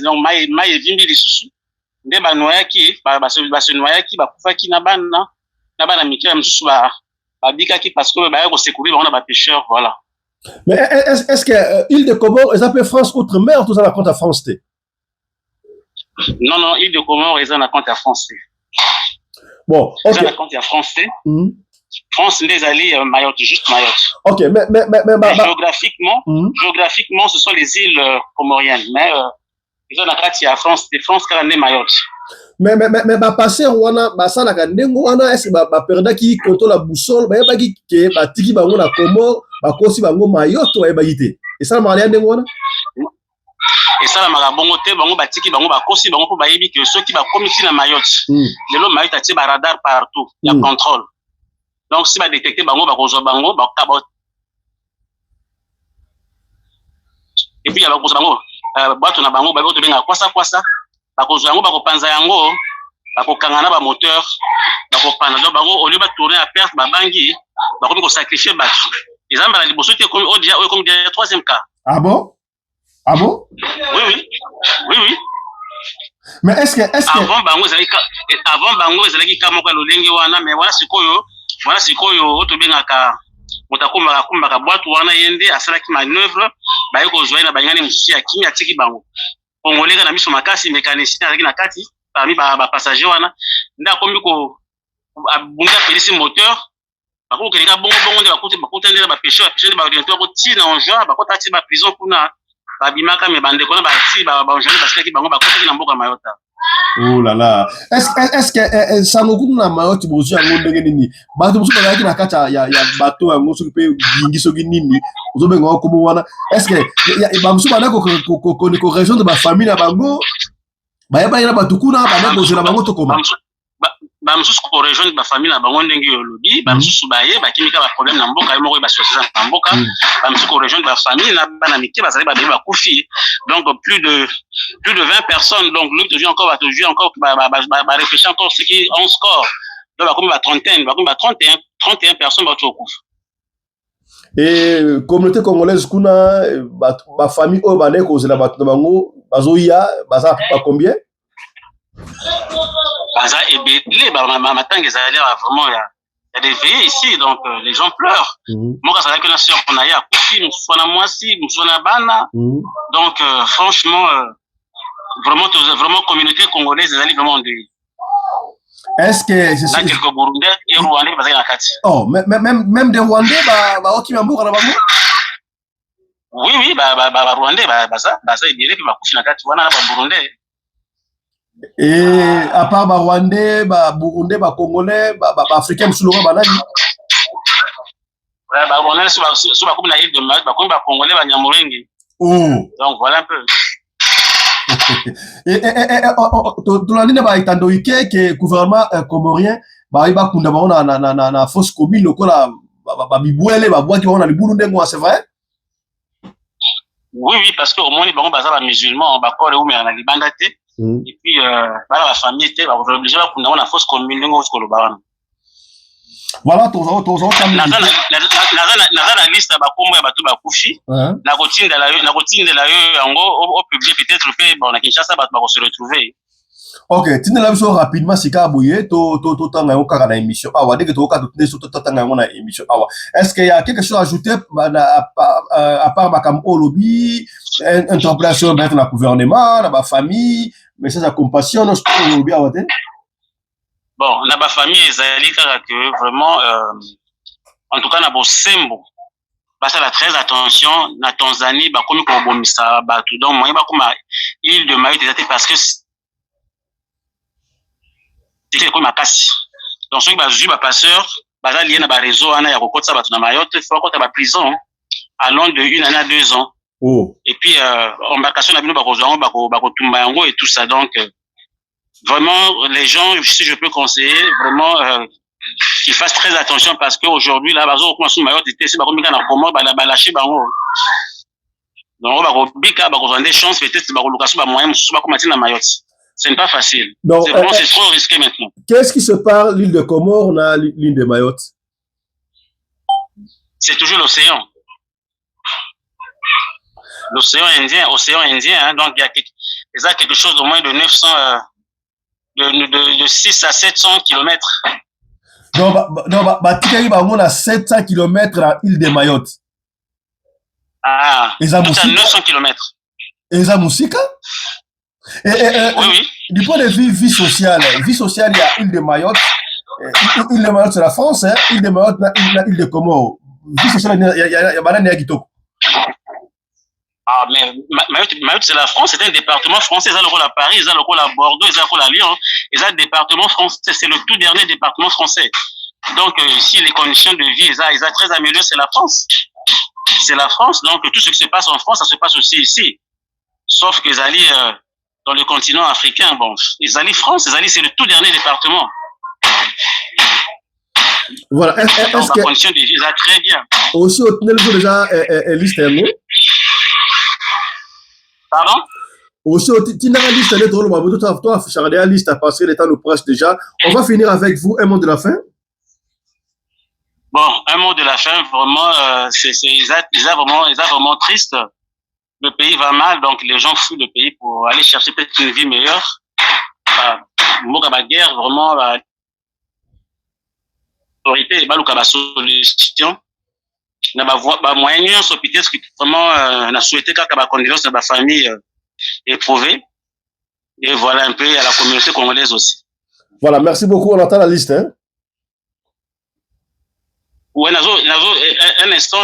S9: donc mai evimbi lisusu nde banoyaki base noyaki bakufaki na bana mike ya mosusu babikaki parce que baya kosécourir bango na bapêcheur voilà.
S1: Mais est-ce que île de Comores eza mpe France outre-mer toza na compte ya France te?
S9: Non, île de Comores eza na compte ya France te.
S1: Bon, ok.
S9: Eza na compte ya France te. France nde ezali Mayotte, juste Mayotte.
S1: Ok, mais
S9: géographiquement, ce sont les îles comoriennes, mais ils ont la carte à France, de France car nde Mayotte.
S1: Mais passer wana basalaka ndenge wana est-ce baperdaki contrôle la boussole bayebaki ke batiki bango na Comores bakosi bango Mayotte bayebaki te esalamaka lia ndenge wana
S9: esalamaka bongo te bango batiki bango bakosi bango mpo bayebi ke soki bakomi ti na Mayotte lelo Mayotte atie baradar partout ya contrôle. Donc si badétecte bango bakozwa bango et puis bakozwa bango bato na bango babi tobenga kwasa bakozwa yango bakopanza yango bakokanga na bamoteur bakopanda donc bango au lieu batourner à perte babangi bakomi kosacrifier bato eza mbala liboso te oyo comme déjà troisième cas.
S1: Ah bon?
S9: Oui.
S1: Mais est-ce que
S9: avant bango ezalaki ka moko ya lolenge wana mais voilà sikoyo oyo tobengaka moto akombaka bwatu wana ye nde asalaki manœuvre baye kozwa ye na banyani mosusu ya kimi atiki bango kongoleka na miso makasi mécanicien azalaki na kati parmi bapassager wana nde akombi abungi apelisi moteur bakokeleka bongo nde bakuta nde bapêcheur nde baorienté bakotina Anjouan bakota ti baprison kuna babimaka me bandeko na bajournée basikaki bango bakotaki na mboka Mayotte.
S1: Oh là là, est-ce que sango kuna na Mayotte bozwi yango ndenge nini bato mosusu bazalaki na kati ya bato yango soki mpe bingi soki nini ozobenga ngo komo wana est-ce que bamosusu banda korejoindre bafamille na bango bayebaki na bato kuna banda kozela bango tokoma
S9: bamosusu korejoindre bafamille na bango ndenge oyo olobi bamosusu baye bakimika baproblème na mboka yo moko basociété na mboka bamosusu korejoindre bafamille na bana mike bazali babebi bakufi donc plus de 20 personnes donc lui tozwi encore batojwi encore baréfléchir encore ce qui 11 corps donc bakomi batrentaine bakomi 31 personnes bato okufa.
S1: Et communauté congolaise kuna bafamille oyo bandeki kozela bato na bango bazoya baza pa combien?
S9: Baza ebele matanga ezali vraiment il y a des veillées ici donc les gens pleurent. Moi quand ça que na sœur on a ya kufi msona mwasi msona bana donc franchement vraiment communauté congolaise ezali vraiment de
S1: est-ce que
S9: c'est ça quelques Burundais et Rwandais bazali na kati.
S1: Oh même des Rwandais baoki mboka na bango.
S9: Oui Rwandais baza ebele pe bakufi na kati wana na Burundais.
S1: Et à part Rwandais, Burundais, Congolais, Africains, Musulmans, banani.
S9: Rwandais, sur la commune de Mayotte, Congolais, Nyamurenge.
S1: Oh.
S9: Donc voilà un peu.
S1: Tu l'as dit, que gouvernement comorien, il kunda na fosse commune lokola bibouele babwa ki na libulu ngwa, c'est vrai?
S9: Oui parce que au moins les baza musulmans ba ko ou mais na libanda te. Et puis voilà la famille était obligé de prendre une fausse commune ngo ko loba.
S1: Voilà tozo
S9: na liste ba kombo ya batu ba kufi na kotindela yo yango au public peut-être pe bon na Kinshasa ba ko se retrouver.
S1: Ok, tindela biso rapidement sika boye to tanga yo kaka na émission awa dès que to ka to tanga yo na émission awa. Est-ce qu'il y a quelque chose à ajouter à part makambo lobby interpellation d'être na gouvernement na ba famille message à compassion no lobby awa te?
S9: Bon, na ba famille ezali kaka que vraiment en tout cas na bosembo basala très attention na Tanzanie bakomi kobomisa bato donc moyen bakoma île de Mayotte ezate parce que c'est comme makasi donc soki bazwi bapasseur baza lié na baréseau wana ya kokotisa bato na Mayotte faut bakota baprison allant de 1 année à 2 ans.
S1: Oh.
S9: Et puis embarcation na bino bakozwa yango bakotumba yango et tout ça donc vraiment les gens si je peux conseiller vraiment qu'ils fassent très attention parce qu'aujourd'hui là bazo kuma sous Mayotte était si bakomika na Comore balashi bango donc bakobika bakozwa des chances peut-être bakoluka sous ba moyen mususu bakoma tina Mayotte. Ce n'est pas facile.
S1: Donc,
S9: c'est vraiment c'est trop risqué maintenant.
S1: Qu'est-ce qui sépare l'île de Comore na l'île de Mayotte?
S9: C'est toujours l'océan. L'océan Indien, hein, donc il y a quelque chose de moins de 900, de 6 à 700 kilomètres.
S1: Donc, Batikari bango na 700 km à l'île de Mayotte.
S9: Ah, tout à 900 kilomètres.
S1: Et ça Moussika?
S9: Oui.
S1: Du point de vue vie sociale, il y a l'île de Mayotte. L'île de Mayotte, c'est la France, hein? L'île de Mayotte, l'île de Comore. Vie sociale, il y a Banane et Agito.
S9: Ah, mais Mayotte, c'est la France, c'est un département français. Ils ont le rôle à Paris, ils ont le rôle à Bordeaux, ils ont le rôle à Lyon. Ils ont un département français, c'est le tout dernier département français. Donc, si les conditions de vie, ils ont très amélioré, c'est la France. C'est la France, donc tout ce qui se passe en France, ça se passe aussi ici. Sauf qu'ils allaient dans le continent africain, bon, ils allaient France, c'est le tout dernier département.
S1: Voilà, est-ce que...
S9: La condition de vie, ils ont très bien.
S1: Aussi, au niveau déjà, liste un mot.
S9: Pardon?
S1: Aussi, tu n'as pas liste, toi, Charles, la liste, parce que le temps nous presse déjà. On va finir avec vous, un mot de la fin.
S9: Bon, un mot de la fin, vraiment, ils sont vraiment triste. Le pays va mal, donc les gens fuient le pays pour aller chercher peut-être une vie meilleure. La guerre, vraiment, l'autorité, la solution. Na moyen s'opiter ce qui vraiment n'a souhaité qu'à la condolence de la famille éprouvée. Et voilà un peu à la communauté congolaise aussi.
S1: Voilà, merci beaucoup. On attend la liste. Hein?
S9: Oui, un instant,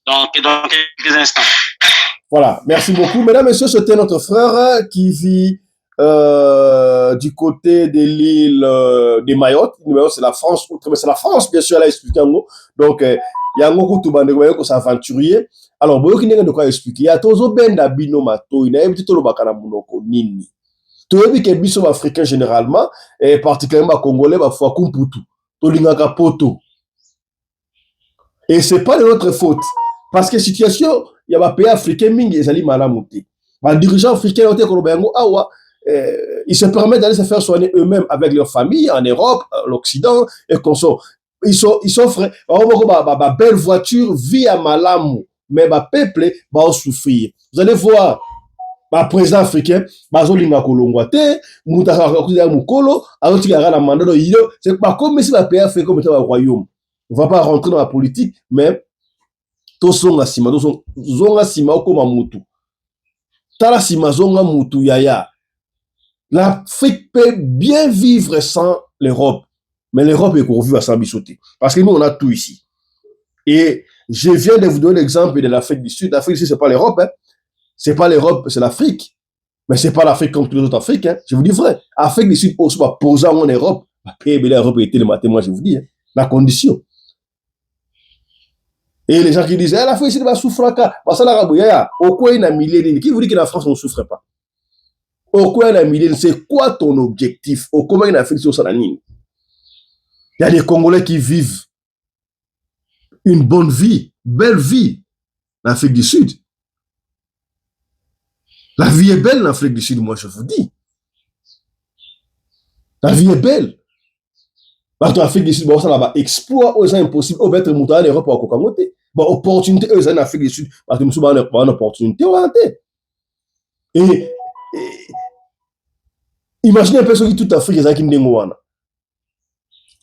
S9: dans quelques instants.
S1: Voilà, merci beaucoup. Mesdames et messieurs, c'était notre frère qui vit du côté de l'île de Mayotte. Mayotte, c'est la France, mais c'est la France, bien sûr, elle a expliqué en gros. Donc, il y a un gros coup de s'aventurier. Alors, vous avez de quoi expliquer. Il y a toujours ben d'abino mato, il y a un petit peu de bakana munoko nini. Tu as vu que les bisous africains généralement, et particulièrement les Congolais, parfois kumputu, tolingaka poto. Et c'est pas de notre faute. Parce que situation, il y a des pays africains, ils allaient malamuté. Les dirigeants africains, ils se permettent d'aller se faire soigner eux-mêmes avec leur famille en Europe, l'Occident, et qu'on soit. Ils s'offrent une belle voiture, vie à malamu, mais le peuple va souffrir. Vous allez voir. Président africain, bazolinga kolongwate, mutaka kuya mukolo, azotika na mandat de yilo, c'est pas comme si la pays africain comme un royaume. On va pas rentrer dans la politique, mais tosonga sima okoma mutu. Tala sima zonga mutu yaya. L'Afrique peut bien vivre sans l'Europe, mais l'Europe est pourvue à sans bisoter. Parce que nous on a tout ici. Et je viens de vous donner l'exemple de l'Afrique du Sud. L'Afrique du Sud c'est pas l'Europe, hein. C'est pas l'Europe, c'est l'Afrique. Mais c'est pas l'Afrique comme toutes les autres Afriques. Hein. Je vous dis vrai. Afrique du Sud, aussi, va poser en Europe. L'Europe était le matin, moi, je vous dis. Hein. La condition. Et les gens qui disent, l'Afrique du Sud va souffrir. Au quoi il y a milliers. Qui vous dit que la France ne souffre pas? Au quoi il y a milliers. C'est quoi ton objectif? Au comment il y a Afrique du Sud? Il y a des Congolais qui vivent une bonne vie, belle vie, en Afrique du Sud. La vie est belle en Afrique du Sud, moi je vous dis. La vie est belle. En Afrique du Sud, bon, ça là-bas, exploit, c'est impossible. Au être monté en Europe, au Kokamote. Bon, opportunité, eux, en Afrique du Sud, parce que nous sommes en opportunité, on et imaginez un peu ce qui tout Afrique, c'est qui me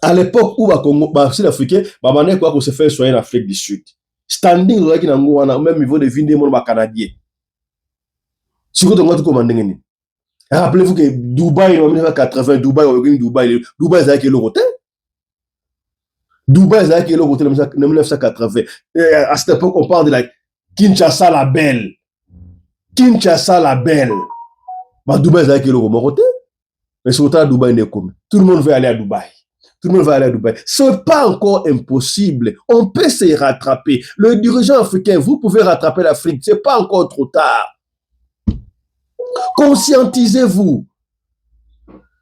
S1: à l'époque où les Sud-Africains, ils quoi se fait soigner en Afrique du Sud. Standing, au même niveau de vie des Canadiens. Si vous avez commandé, Rappelez-vous que Dubaï, en 1980, Dubaï, c'est le hôtel. Dubaï, c'est le hôtel en 1980. À cette époque, on parle de la Kinshasa la Belle. Kinshasa la Belle. Bah, Dubaï, c'est le hôtel. Mais ce hôtel à Dubaï n'est comme. Tout le monde veut aller à Dubaï. Tout le monde va aller à Dubaï. Ce n'est pas encore impossible. On peut se rattraper. Le dirigeant africain, vous pouvez rattraper l'Afrique. Ce n'est pas encore trop tard. Conscientisez-vous.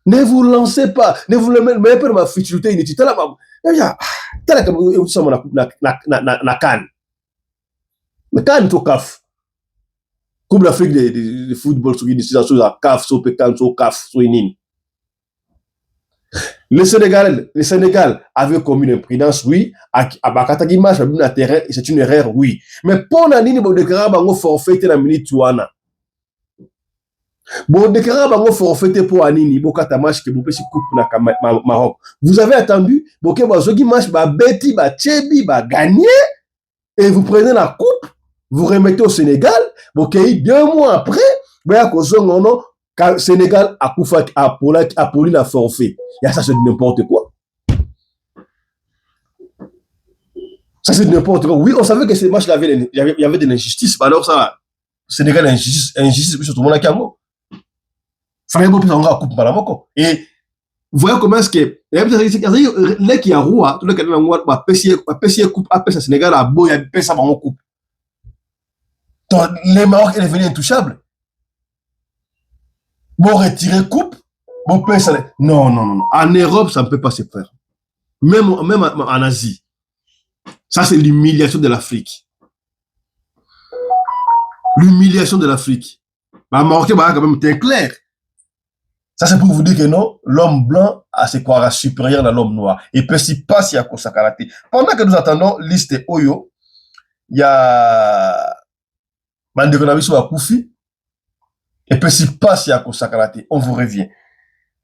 S1: Ne vous lancez pas. Ne vous mettez pas dans ma futilité inutile. La canne. La canne est au CAF. Comme l'Afrique de football, sur CAF, sur Pécan, sur CAF, sur Inin. Le Sénégal avait commis une imprudence, oui. À Bakatagima, c'est une erreur, oui. Mais pour Nanini, bon déclaré bango forfaité la minute tuana. Bon déclaré bango forfaité pour Anini, bon katamash que vous pouvez coupe na Maroc. Vous avez attendu, bon que bazogi match ba beti ba chebi ba gagner et vous prenez la coupe, vous remettez au Sénégal, bon que 2 mois après, ben à cause non Sénégal a poli la forfait. Il y a ça, c'est n'importe quoi. Ça, c'est n'importe quoi. Oui, on savait que ces matchs-là, il y avait de l'injustice. Alors, ça, Sénégal, injustice, puis surtout, mon Akango. Fallait pas plus en grand coupe Malamoko. Et voyez comment est-ce que, les qui a roua, tout le monde a pêché coupe, après ça, Sénégal a beau, il y a pêché ça par coupe. Donc, les Maroc, est devenu intouchable. Bon, retirer coupe, bon, ça. Non. En Europe, ça ne peut pas se faire. Même en Asie. Ça, c'est l'humiliation de l'Afrique. L'humiliation de l'Afrique. Bah, Marocain, bah, quand même, t'es clair. Ça, c'est pour vous dire que non, l'homme blanc a se croira supérieur à l'homme noir. Et puis, si pas, s'il y a Kosa Karaté. Pendant que nous attendons liste Oyo, il y a Mandekonabiso à Koufi. Et puis, si passe à Kosakarate, on vous revient.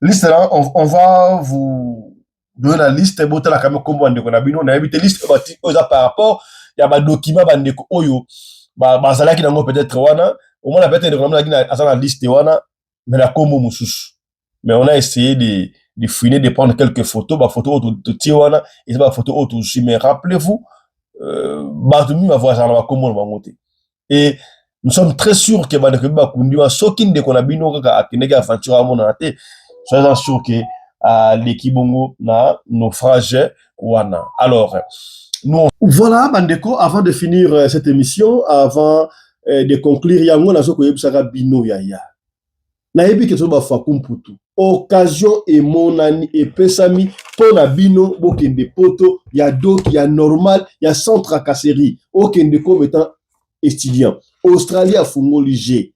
S1: Liste là, on va vous donner la liste. Bon, la caméra comme on a évité liste par rapport. Il y a des documents bandeko oyo. Bazala qui n'ont peut-être wana. Au moins la peut-être la liste wana, mais la combo mususu. Mais on a essayé de fouiner, de prendre quelques photos, photos de Tiwana et des photos autour. Mais rappelez-vous, Bartumi va voir ça dans la combo va monter. Et nous sommes très sûrs que Badekiba Kundiwa, Sokin de Konabino, à Kenega Aventura Monate, soyez sûrs que l'équipe Bongo na naufrage Wana. Alors, nous. Voilà, Bandeko, avant de finir cette émission, avant de conclure, Yango Nazo Koyebsara Bino Yaya. Naebi Kesoba Fakumputu. Occasion et mon ami et Pesami, pour Bino, Bokende Poto, il y a Doc, il y a Normal, il y a sans tracasserie. Okende comme étant étudiant. Australie a Fungo Ligé.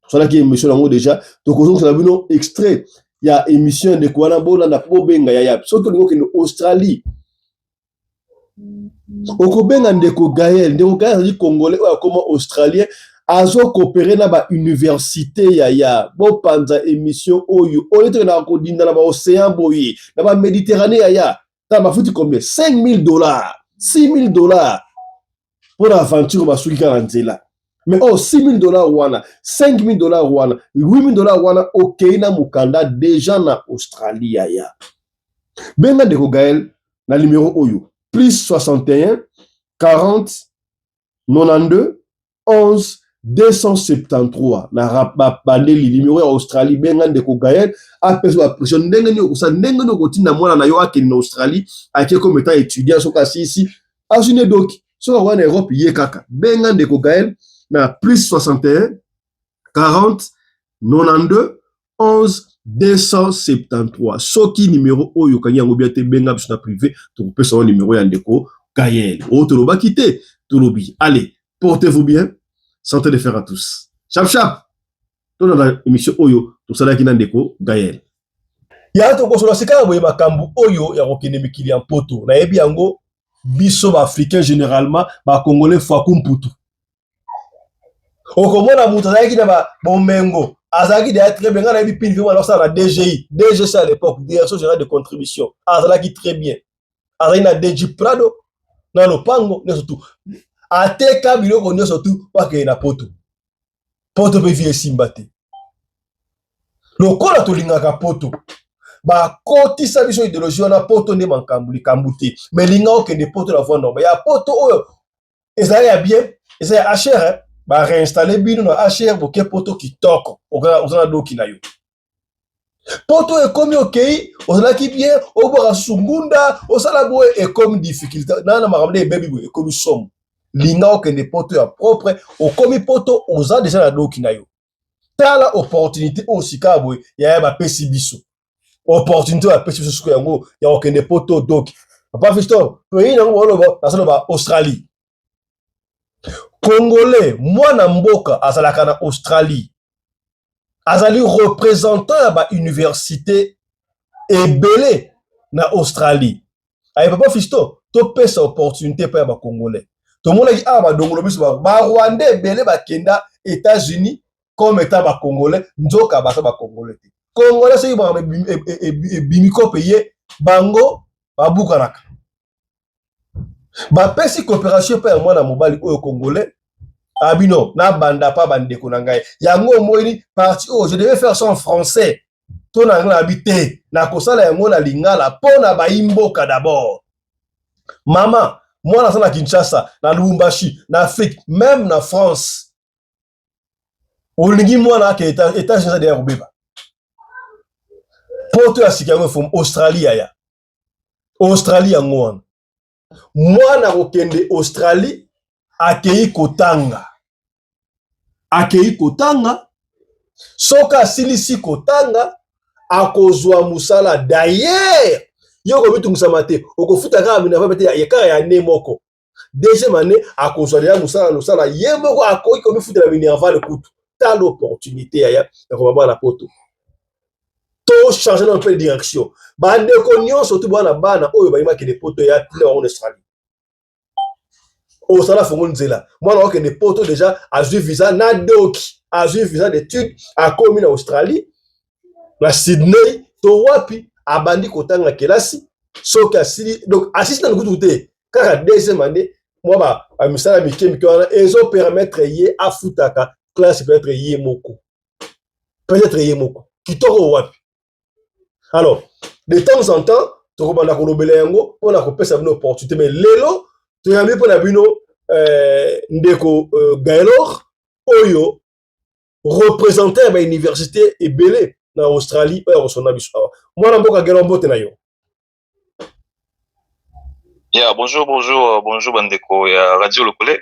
S1: C'est là qui est émission en déjà. Donc, on a vu un extrait. Il y a émission de Kouanabo, là, n'a pas benga, ya. Sauf que nous, Australie. Okobenga ndeko Gaël, dit Congolais, comment Australien, azo coopéré na ba université, ya. Bon, panza émission, oyo. On est dans l'océan, boye. Dans la Méditerranée, ya. T'as ma foutu combien? $5,000. $6,000. Pour l'aventure, ma souki là. Mais oh, $6,000 wana, $5,000 wana, $8,000 wana, ok, na mukanda, déjà na Australie, ya. Benga de Gaël, na numéro Oyo, plus 61, 40, 92, 11, 273. Na rapande li numéro Australie, benga de Gaël, après la pression, n'engue no kotina mwana na yo ake en Australie, ake comme étant étudiant, soka ici, asune doki. So, en Europe, yé kaka. Bengan de Gaël, na plus 61, 40, 92, 11, 273. Soki numéro Oyo Kanyango Biate Benga Bisna privé, tu peux son numéro Yandeko Gaël. Autre loba quitté, tout lobi. Allez, portez-vous bien. Santé de fer à tous. Chap chap. Tout dans l'émission Oyo, tout ça là qui Nandeko Gaël. Ya to kosola sika boye makambu Oyo ya rokene mikili en poto. Na yebi yango biso africain généralement ba congolais fois kumputu okomona mutu azaki na ba bomengo azaki de très bien na bipili vraiment alors ça la DGI à l'époque direction générale de contribution azalaki très bien azaki na DG Prado na lopango ne surtout ateka biloko ne surtout pas que na poto pe vie simbate lokola tolingaka poto bakotisa biso idéologie wana poto nde likambo te mais linga okende poto la voie normale ya poto oyo ezali ya bien eza ya HR bareinstalle bino na HR boke poto kitoko ozala doki na yo poto ekomi okei ozalaki bien oboka sungunda osala boye ekomi difficulté nana makambo nde ebebi boye ekomi somo linga okende poto ya propre okomi poto oza deja na doki na yo tala opportunité oyo sika boye yaya bapesi biso opportunité oyo bapesi biso siko yango ya kokende poto doki papa Fiston pays nango boloba nasaloba Australie Congolais mwana mboka azalaka na Australie azali représentant ya ba université ebele na Australie aye papa Fiston topesa opportunité pa ya ba Congolais tomonaki awa badongolo biso ba Rwandais ebele bakenda États-Unis comme état ba Congolais nzoka baza ba Congolais te Congolais soki ebimiko paye bango babukanaka bapesi coopération pa ya mwana mobali oyo Congolais abino na banda pa bandeko na ngai yango moyini parti oh je devais faire ça en français to na ngala habité na kosala yango na lingala pona baimboka d'abord mama mwana sana Kinshasa na Lubumbashi na Afrique même na France olingi mwana ke état de Rubeba poto ya sika yango from Australie ya Australie yango wana mwana kokende Australie akei kotanga soka asilisi kotanga akozwa musala d'ailleurs yoko bitungusama te okofuta kaka mina bete ya kaka ya ne moko deuxième année akozwa ya musala ye moko akoki komifutela minerval kutu ta l'opportunité ya komaba na poto to changer un peu de direction bandeko nyonso tu bana oyo bayimaki de poto ya tile en Australie au sala fongo nzela mwana okende poto déjà azwi visa na doki azwi visa d'études akomi na Australie na Sydney to wapi abandi kotanga kelasi soki asili donc assiste na kutu te kaka deuxième année moi ba misala mike wana ezo permettre ye afutaka classe peut-être ye moko kitoko wapi alors de temps en temps tokobanda kolobela yango pona kopesa bino opportunité mais lelo toyambi pona bino ndeko Gaylor oyo représentant ba université ebele na Australie oyo sona biso awa mwana mboka Gaylor mbote na yo
S10: Yeah, bonjour bandeko ya Radio Lokole.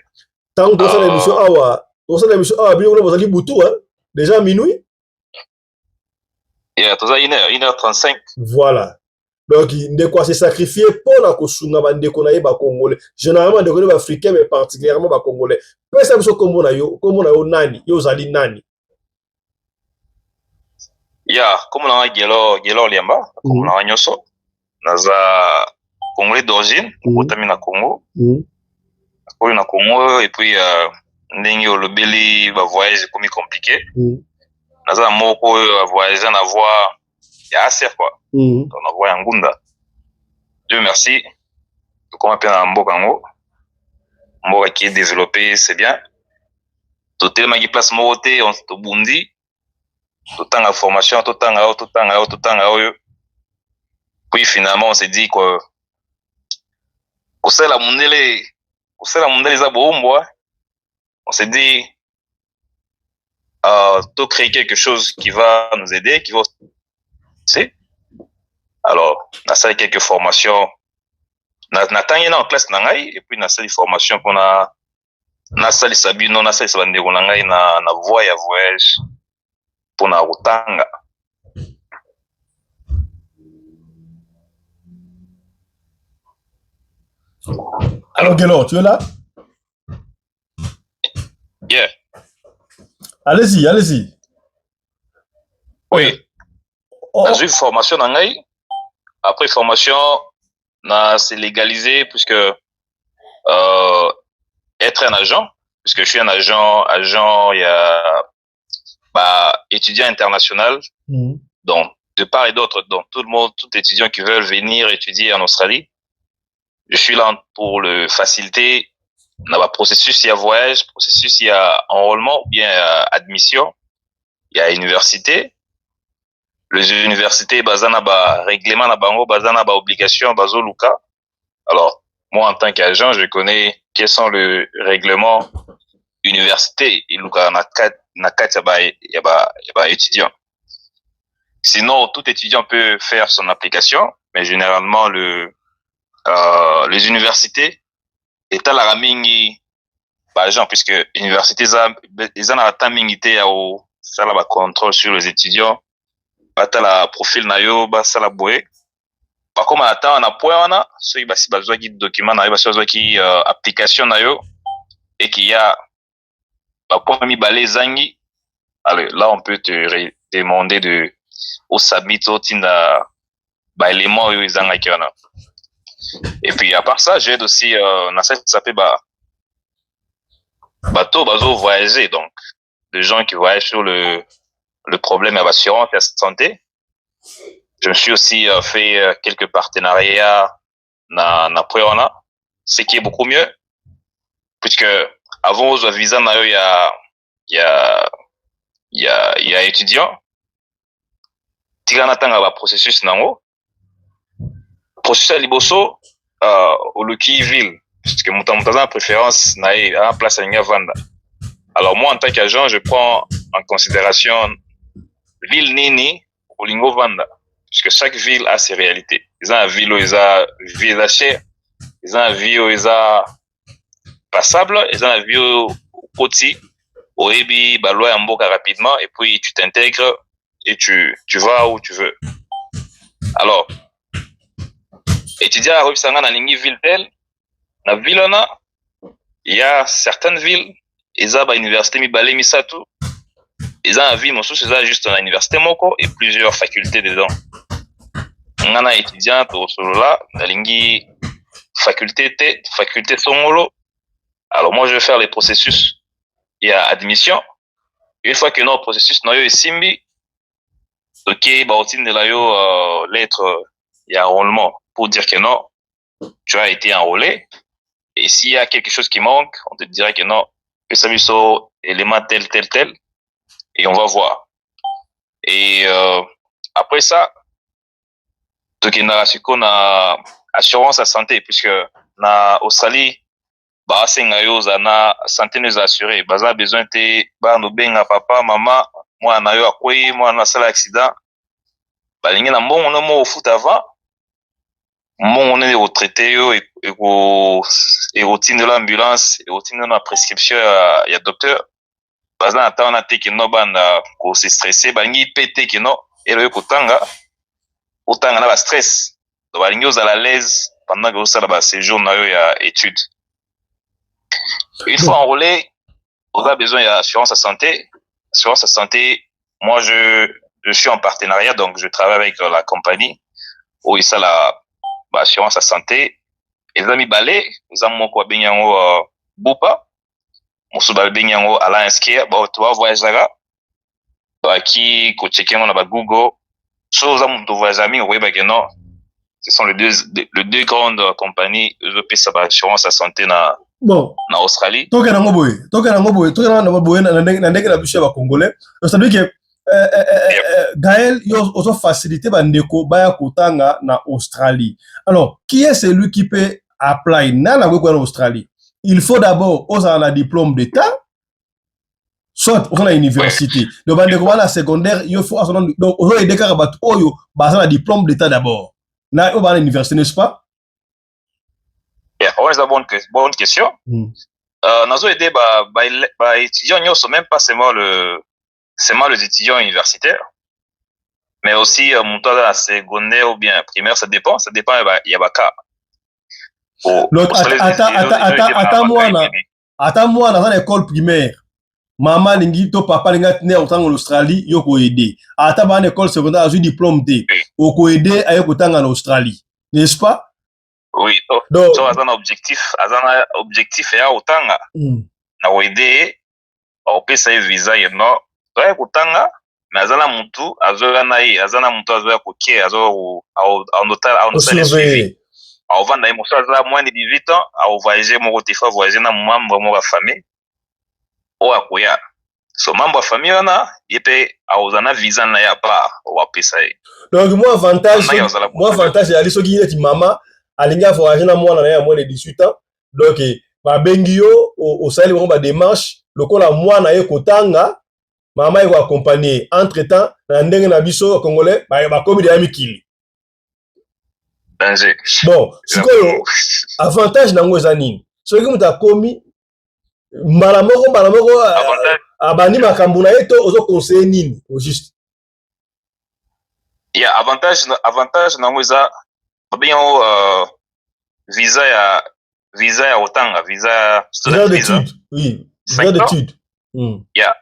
S1: Tant que ça l'émission awa bien on bozali butu hein déjà minuit.
S10: Yeah, toza 1h35.
S1: Voilà. Donc ndeko s'est sacrifié pour la kosunga bandeko na ba Congolais. Généralement ndeko ba africains mais particulièrement ba Congolais. Pesa biso kombo na yo nani, yo zali nani.
S10: Yeah, comme na Gaylor Liamba, comme na Nyoso. Naza Congolais d'origine, otami na Congo. Oyo na Congo et puis ndenge olobeli ba voyage comme compliqué. Naza moko voyage na voie ya assez quoi. Dans la voie ngunda. Dieu merci. Comment bien na mboka ngo. Mboka qui est développé, c'est bien. To tellement qui place moko te on to bundi. To tanga formation, to tanga oyo. Puis finalement on s'est dit quoi kusela mundele za bombwa. On s'est dit de créer quelque chose qui va nous aider, qui va c'est alors on a fait quelques formations na en classe nangai et puis on a fait des formations qu'on a fait sabino na fait sabandeko nangai na voyage pour na rutanga.
S1: Alors Gaylor, tu es là?
S10: Yeah.
S1: Allez-y.
S10: Oui. J'ai eu formation dans Ngaï. Après formation, c'est légalisé puisque être un agent, puisque je suis un agent, il y a étudiant international. Donc de part et d'autre, donc tout étudiant qui veut venir étudier en Australie, je suis là pour le faciliter. Dans le processus, il y a voyage, processus, il y a enrôlement, bien admission, il y a université. les universités bazana ba règlement na bango bazana ba obligation bazo luka. Alors moi en tant qu'agent je connais quels sont les règlements université et luka na kat ya ba étudiant. Sinon tout étudiant peut faire son application mais généralement les universités état la mingi ba agent puisque université ils en a mingi te ya au ça la ba contrôle sur les étudiants. Bata la profil na yo basa la boye bakoma ata na point wana soki basi bazwaki document na yo basi bazwaki application na yo et qu'il y a bakoma mibale zangi, alors là on peut te demander de au submit au tinda ba élément yo izangaki wana. Et puis à part ça j'aide aussi na ça s'appelle bateau bazo voyager, donc des gens qui voyagent sur le problème à l'assurance et à la santé. Je me suis aussi fait quelques partenariats na Poyana, ce qui est beaucoup mieux, puisque avant aux visa na il y a étudiants. Tigana tanga ba processus nango. Processus liboso au Luki ville, puisque mon préférence na à place à Vanda. Alors moi en tant qu'agent, je prends en considération ville nini au lingo Vanda. Puisque chaque ville a ses réalités. Ils ont une ville où ils ont ville chère, ils ont une ville où ils ont passable, ils ont une ville où côté, où ils baloient en boca rapidement, et puis tu t'intègres et tu vas où tu veux. Alors, étudiant à Rubisanga dans une ville telle, dans la ville il y a certaines villes, ils ont une université mi-balé mi-satou, ils ont une ville, ils ont juste une université moko et plusieurs facultés dedans. Ngana étudiant au solo-là, nalingi faculté songolo. Alors moi je vais faire les processus. Il y a admission. Une fois que notre processus noyo est simbi, ok, bah au de la yo lettre, il y a enrôlement pour dire que non, tu as été enrôlé. Et s'il y a quelque chose qui manque, on te dirait que non, que ça lui soit élément tel, et on va voir. Et après ça, donc il y a assurance à santé, puisque na Australie, bah sengayo zana santé nous assuré, baza besoin te ba no benga papa mama moi na yo akoyi moi na sala accident, ba lingi na mbongo no mo foot avant, mbongo ne au traité yo et au tinde l'ambulance et au tinde na prescription ya docteur, baza na ta na te ki no banda ko se stresser, ba lingi pété ki no et le kotanga autant na ba stress donc balingi ozala à l'aise pendant que osala ba séjour na yo ya étude. Une fois enrôlé, on a besoin d'assurance à santé. Assurance à santé, moi je suis en partenariat, donc je travaille avec la compagnie où il y a la assurance à santé. Les amis balé, les amis mon quoi benyango bupa, mon soubal benyango Alliance Care, tu vas voyager là, qui ko checker mon ba Google. So les amis to voyager ami, oui bah que non. Ce sont les deux grandes compagnies européennes ça assurance à santé
S1: bon
S10: na Australie.
S1: Toke na ngoboye na ndenge na biso ba congolais. Ça veut dire que Gaël yo oso faciliter ba ndeko baya kotanga na Australie. Alors, qui est celui qui peut apply na ko na Australie? Il faut d'abord osa na diplôme d'état soit on a université. Le bandeko wana secondaire, il faut donc oso aider ka ba oyo ba na diplôme d'état d'abord. Na on va à l'université, n'est-ce pas?
S10: Yeah, c'est une bonne question. Nazo aider ba étudiants ne sont même pas seulement les étudiants universitaires, mais aussi mon temps dans la secondaire ou bien primaire, ça dépend il y a cas.
S1: Attends moi dans l'école primaire. Maman lingi to papa linga tene otanga en Australie yo ko aider. Ata ba école secondaire a eu diplôme T. O ko aider ayo kotanga en Australie. N'est-ce pas?
S10: Oui, donc so azana objectif ya otanga. Na oide au pesa visa yeno. Toya kotanga mais azana muntu azoya nayi, azana muntu azoya kokie azo en suivi. Au vanda mo ça moins de 18 ans, au voyager mon côté fa voyager na membre mo la famille. O akoya. So mambo ya famille wana yepe aozana visa na ya part wa pesa ye.
S1: Donc moi avantage ya liso ki mama alinga voyager na mwana na ya moins de 18 ans. Donc ba bengi yo au sali ba démarche lokola mwana ye kotanga mama ye ko accompagner entre temps na ndenge na biso congolais ba komi de amikili.
S10: Danger.
S1: Bon, sikoyo avantage nango eza nini? Soki mutu akomi mbala moko abandi makambo na ye to ozo conseiller nini au juste?
S10: Yeah, avantage nango eza babengo visa ya otanga, visa student visa.
S1: Oui, visa d'étude.
S10: Yeah.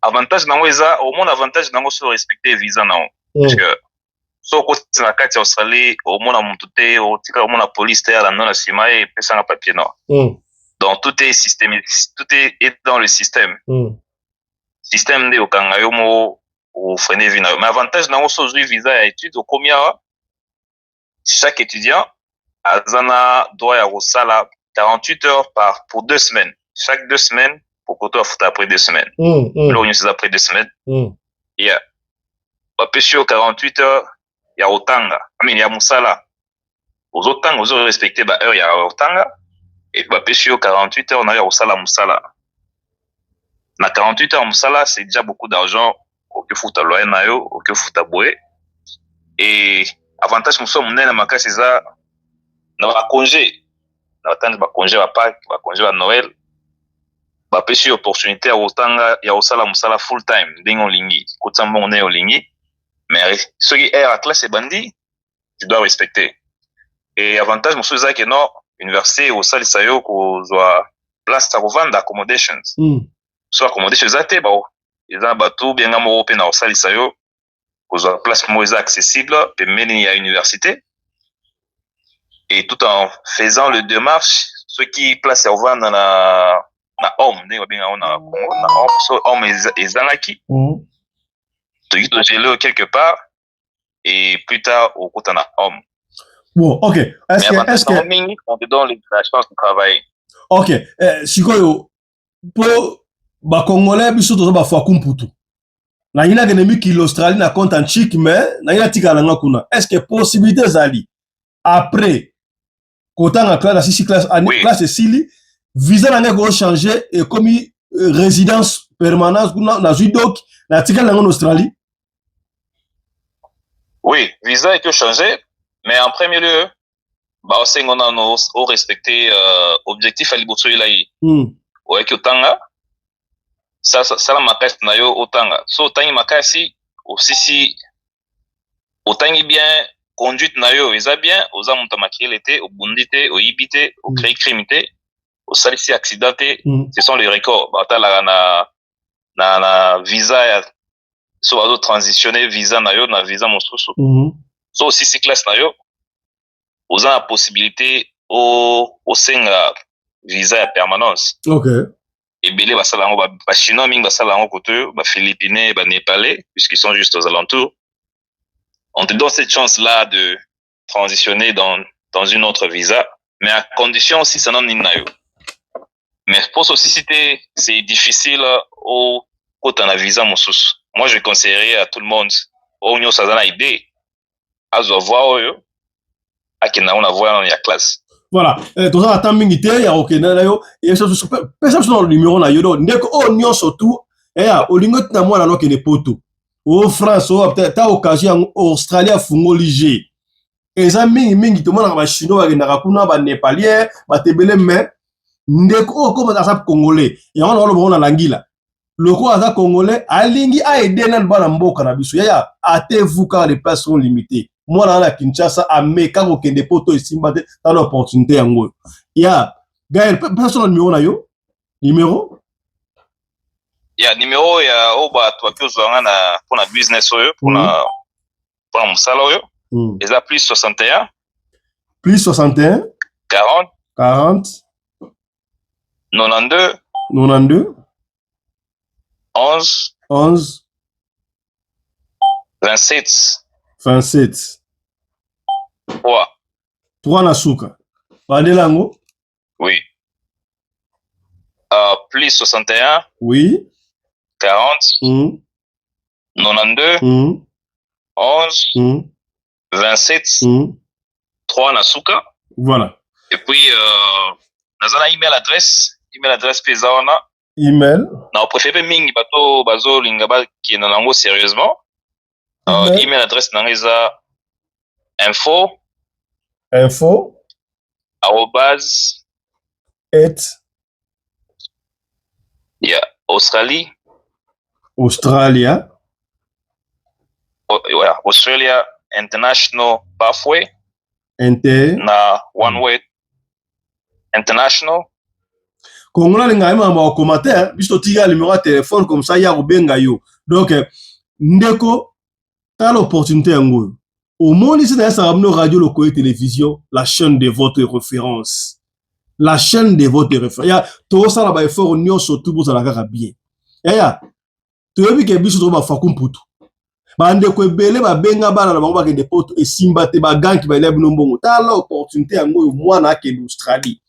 S10: Avantage nango eza au moins avantage nango so respecter visa nango. Parce que so ko tina kati ya Australie au moins mutu te o tika au moins police te ala na sima e pesa na papier non. Donc tout est systémique, tout est dans le système. Système de okanga yo mo ou freiner vina. Mais avantage nango so zui visa ya étude au combien chaque étudiant azana doit ya rosala 48 heures pour 2 semaines. Chaque 2 semaines pour que toi fout après 2 semaines. Là on c'est après 2 semaines. Yeah. Ba pesio 48 heures ya otanga. I ya musala. Aux otanga aux respecter ba heure ya otanga et ba pesio 48 heures na ya rosala musala. Na 48 heures musala c'est déjà beaucoup d'argent au que fout loyer na yo, au que fout boé. Et avantage muso munene makasi za na ba congé. Na tande ba congé ba Pâques, ba congé ba Noël. Ba pesi opportunité ya otanga ya osala musala full time ndenge olingi. Kotsamba on est olingi. Mais ceux qui est à classe et bandi, tu dois respecter. Et avantage muso za que non université au sali sayo ko zwa place ta vendre accommodations. So accommodation zate ba eza bato bien ngamo pe na osali sayo ko zwa place mo eza accessible pe meni ya université. Et tout en faisant le démarche ceux qui place ya vendre na homme ne bien on a homme so homme ezalaki. Tu dois gérer quelque part et plus tard au côté na homme.
S1: Bon, OK. Est-ce que
S10: on te donne la chance de travailler.
S1: OK. Sikoyo po ba congolais biso to ba fa kumputu. Na ina genemi ki l'Australie na compte en chic mais na ina tika langa kuna. Est-ce que possibilité zali après kotanga classe sili visa na ngeko changer et comme résidence permanente na Zuidok na tika langa en Australie?
S10: Oui, visa est changé, mais en premier lieu, bah aussi on a au respecter objectif à liboso ilayi. Ouais que tanga ça la makasi na yo otanga. So tangi makasi aussi si otangi bien conduite na yo eza bien, oza muta makile te, obundite, oibite, o créer criminalité, o salisi accidenté, ce sont les records. Bah tala na visa ya so azo transitionner visa na yo na visa mosusu. So aussi si classe na yo oza la possibilité au senga visa ya permanence.
S1: OK.
S10: Et belé basala ngo ba chinois mingi basala ngo kote ba philippinais ba népalais puisqu'ils sont juste aux alentours. On te donne cette chance là de transitionner dans une autre visa mais à condition aussi ça non ninayo. Mais pour aussi c'est difficile au côté na visa mosusu. Moi, je conseillerais à tout le monde, au niveau sazana idée, à voir oyo, à qui n'a on a voir dans la classe.
S1: Voilà. Tout ça attend mingi te ya OK na yo, et ça personne sur le numéro na yo ndeko o nyo surtout, ya olingo na mwana no kene poto. Au France, au peut-être ta occasion Australie fungolige. Et ça mingi tout monde ba chinois ba na kuna ba népalais, ba tebele mais ndeko o comme ça congolais. Et on va le langila. Loko aza congolais alingi a aider nan bana mboka na biso ya atez-vous car les places sont limitées. Moi là na Kinshasa a meka ko kende poto esimba te dans l'opportunité yango. Ya Gaël personne numéro na yo numéro
S10: ya numéro ya oba to akuzanga na pour na business oyo pour na musala oyo eza plus 61 40 92 11 27 3 na suka. Bandelango? Oui. plus 61.
S1: Oui.
S10: 40. 92. 11. 27. 3 Nasuka.
S1: Voilà.
S10: Et puis, nous avons email adresse. Email adresse Pesaona.
S1: Email.
S10: Non, préféré mingi bazo lingaba qui est nango sérieusement. Email adresse nangeza info. Arrobase. Australia. Voilà, Australia International Pathway. Na one word. International.
S1: Kongola linga ima ma commentaire, biso tiga numéro de téléphone comme ça ya rubenga yo. Donc ndeko t'as l'opportunité ngo. Au monde ici dans sa radio loco et télévision, la chaîne de votre référence. La chaîne de votre référence. Ya to ça la ba effort nyo surtout pour ça la kaka bien. Ya to yebi ke biso to ba fakumputu. Ba ndeko ebele ba benga bana na bango ba ke de poto e simba te ba ganki ba lebu nombongo. T'as l'opportunité ngo yo mwana ke l'Australie.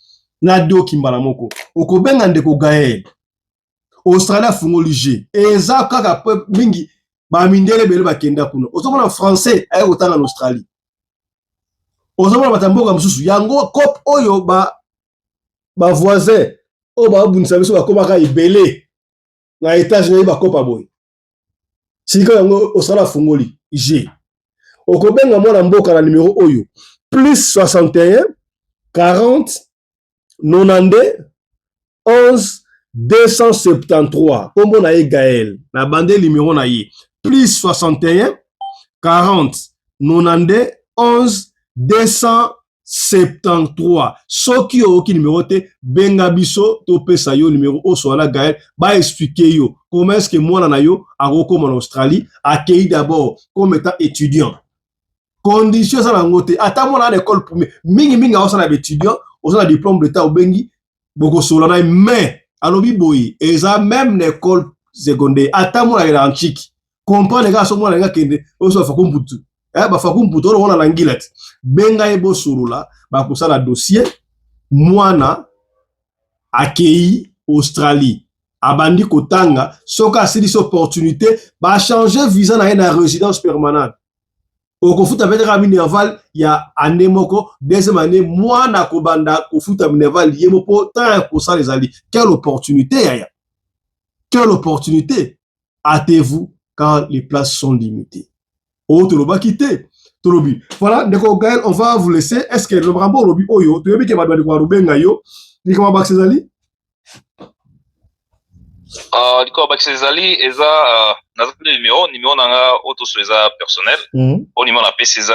S1: Na dio kimbala moko okobenga ndeko Gaël Australia fungo lige eza kaka mingi ba mindele bele bakenda kuno ozomona français aye kotanga na Australie ozomona batamboka mususu yango cop oyo ba voisin o ba bunisa biso bakomaka ibele na étage na ba kopa boy sika yango Australia fungo lige okobenga mwana mboka na numéro oyo plus 61 40 92 11 273. Kombo na ye Gaël. Na bande numéro na ye. Plus 61 40 92 11 273. Soki oki numéro te benga biso to pesa yo numéro o so na Gaël ba expliquer yo comment est-ce que moi na yo a recommen en Australie accueilli d'abord comme étant étudiant. Condition ça na ngote ata mo na l'école mingi a na étudiant on a diplôme d'état au bengi boko solana mais alobi boyi eza même l'école secondaire ata mo na antique comprendre les gars so mo na kende o so fa kumputu ba fa kumputu on na ngilati benga e bo solula ba ko sala dossier mwana accueilli Australie abandi kotanga soka asili so opportunité ba changer visa na résidence permanente. Au Kofuta Vedra Minerval, il y a année moko, deuxième année, moi na kobanda Kofuta Minerval, yemopo, tant pour ça les alliés. Quelle opportunité, yaya. Quelle opportunité. Hâtez-vous quand les places sont limitées. Oh, tu l'as quitté. Voilà, Ndeko Gaël, on va vous laisser. Est-ce que le Brambo Robi Oyo, tu veux bien que ma doit Rubenga yo, ni comment bak Césali?
S10: Liko bak Césali, eza nazapele numéro nanga auto sur eza personnel. Au numéro na PC eza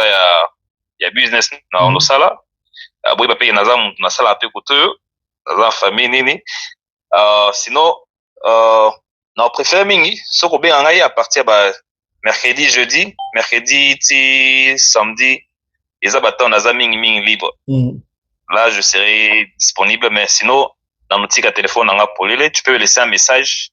S10: ya business na ono sala. Boy ba pe naza mutu na sala pe koto, naza famille nini. Sinon na préfère mingi soko be ngai à partir ba mercredi jeudi, mercredi ti samedi eza ba temps naza mingi libre. Là je serai disponible mais sinon dans notre téléphone nanga polele, tu peux me laisser un message.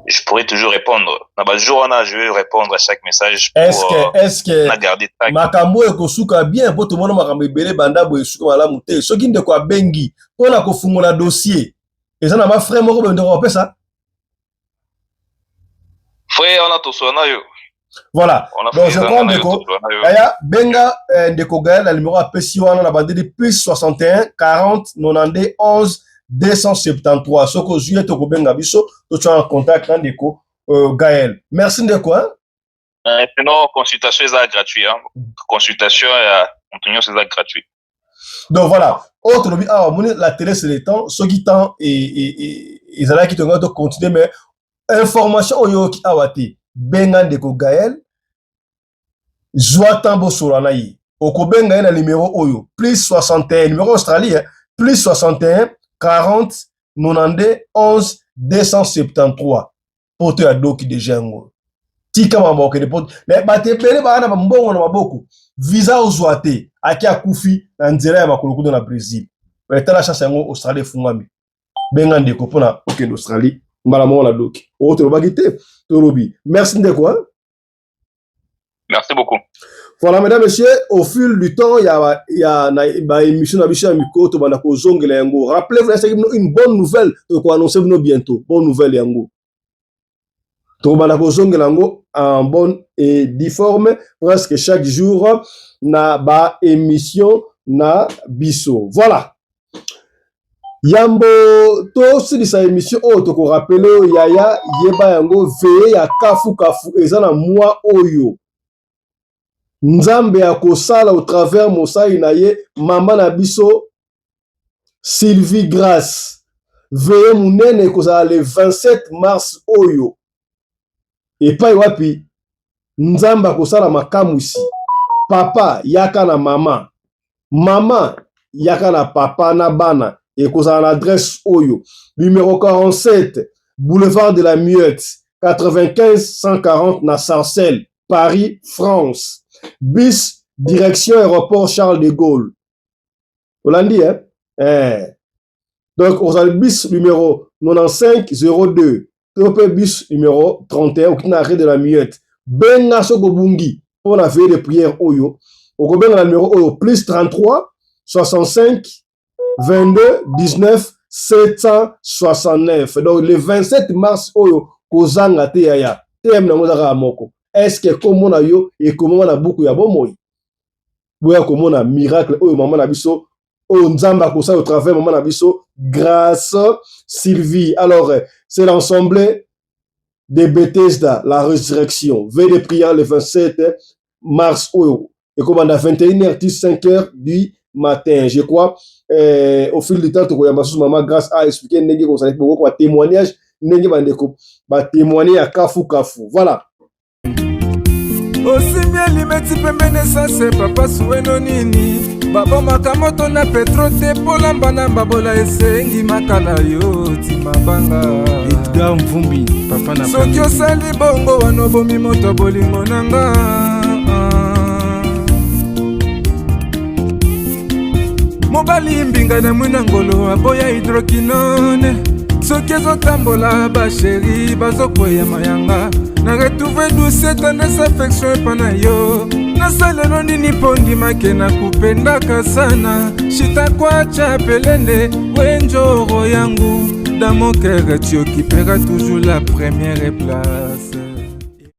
S10: Je pourrais toujours répondre. Dans le jour, je vais répondre à chaque message.
S1: Est-ce que makambo e kosuka bien pour tout le monde makambo ebele banda bo esuka malamu te. Soki ndeko abengi pona kofungola dossier. Eza na ba frère moko bende ko pesa.
S10: Frère, on a tout ça na yo.
S1: Voilà. Donc je prends ndeko. Aya benga ndeko Gaël la numéro APC wana na bande de plus 61 40 92 11 273. Soko juillet to benga biso to tu en contact na ndeko Gaël. Merci ndeko hein.
S10: Sinon consultation est gratuit hein. Consultation contenu c'est gratuit.
S1: Donc voilà, autre lobby la télé c'est le temps, ceux qui temps et ils allaient qui te regardent continuer mais information oyo ki awati benga ndeko Gaël Joatan Bosolana yi. Okobenga na numéro oyo plus 61 numéro australien plus 61 40 92 11 273 pour te adoki de jango. Tika mamoke de pot. Mais batebele ba na mbongo na maboko. Visa ozwate aki akufi na nzela ya makulukudo na Brésil. Mais tala chance yango Australie fungami. Benga ndeko pona okende Australie mbala mo la doki. O te lobaki te to lobi. Merci ndeko hein.
S10: Merci beaucoup.
S1: Voilà, mesdames, messieurs, au fil du temps, il y a une émission de Miko, rappelez-vous, c'est une bonne nouvelle, donc on annonce bientôt. Bonne nouvelle, Yango. En bonne et due forme, presque chaque jour, na ba émission na biso. Voilà. Yambo, to si sa émission, to ko rappele, yaya, yeba yango, veye ya kafu, ezana moi oyo. Nzambe ya kosala au travers mosai na ye mama na biso Sylvie Grace veye munene kozala le 27 mars oyo epai wapi Nzambe akosala makamu isi papa yaka na mama yaka na papa na bana ekozala na adresse oyo numéro 47 boulevard de la Muette 95 140 na Sarcelles Paris France. Bis, direction aéroport Charles de Gaulle. Vous l'avez dit, hein? Donc, on a le bis numéro 9502. Topé bis numéro 31, au Kinaré de la Muette. Ben Naso Gobungi, pour la veille de prière Oyo. Au Gobin, le numéro Oyo, plus 33 65 22 19 769. Donc, le 27 mars Oyo, Kozanga Teaya. Tem na Mozara Amoko. Est-ce que comme on a yo et comment on a beaucoup ya bon moi ouais comme on a miracle oh maman na biso oh nzamba ko ça au travers maman na biso grâce Sylvie. Alors c'est l'ensemble de Bethesda la résurrection veille de prière le 27 mars oh et comme on a 21h 5h du matin je crois au fil du temps to yamba sous maman grâce à expliquer ndenge ko ça beaucoup témoignage ndenge bandeko ba témoigner à kafu voilà.
S6: Osimia limeti pembene sase papa sueno nini baba makamoto na petro te polamba na babola esengi makala yo timabanga Edgar Mvumbi papa na soki osali bongo wanobomi moto bolingo nanga mobali mbinga na mwina ngolo aboya hydroquinone soki ezotambola basheri bazokwea mayanga na retrouve douce tendresse affection epana yo nasalelo nini po ndimake na kupendaka sana shitakwacha pelende wenjoro yangu dans mon cœur tu occuperas toujours la première place.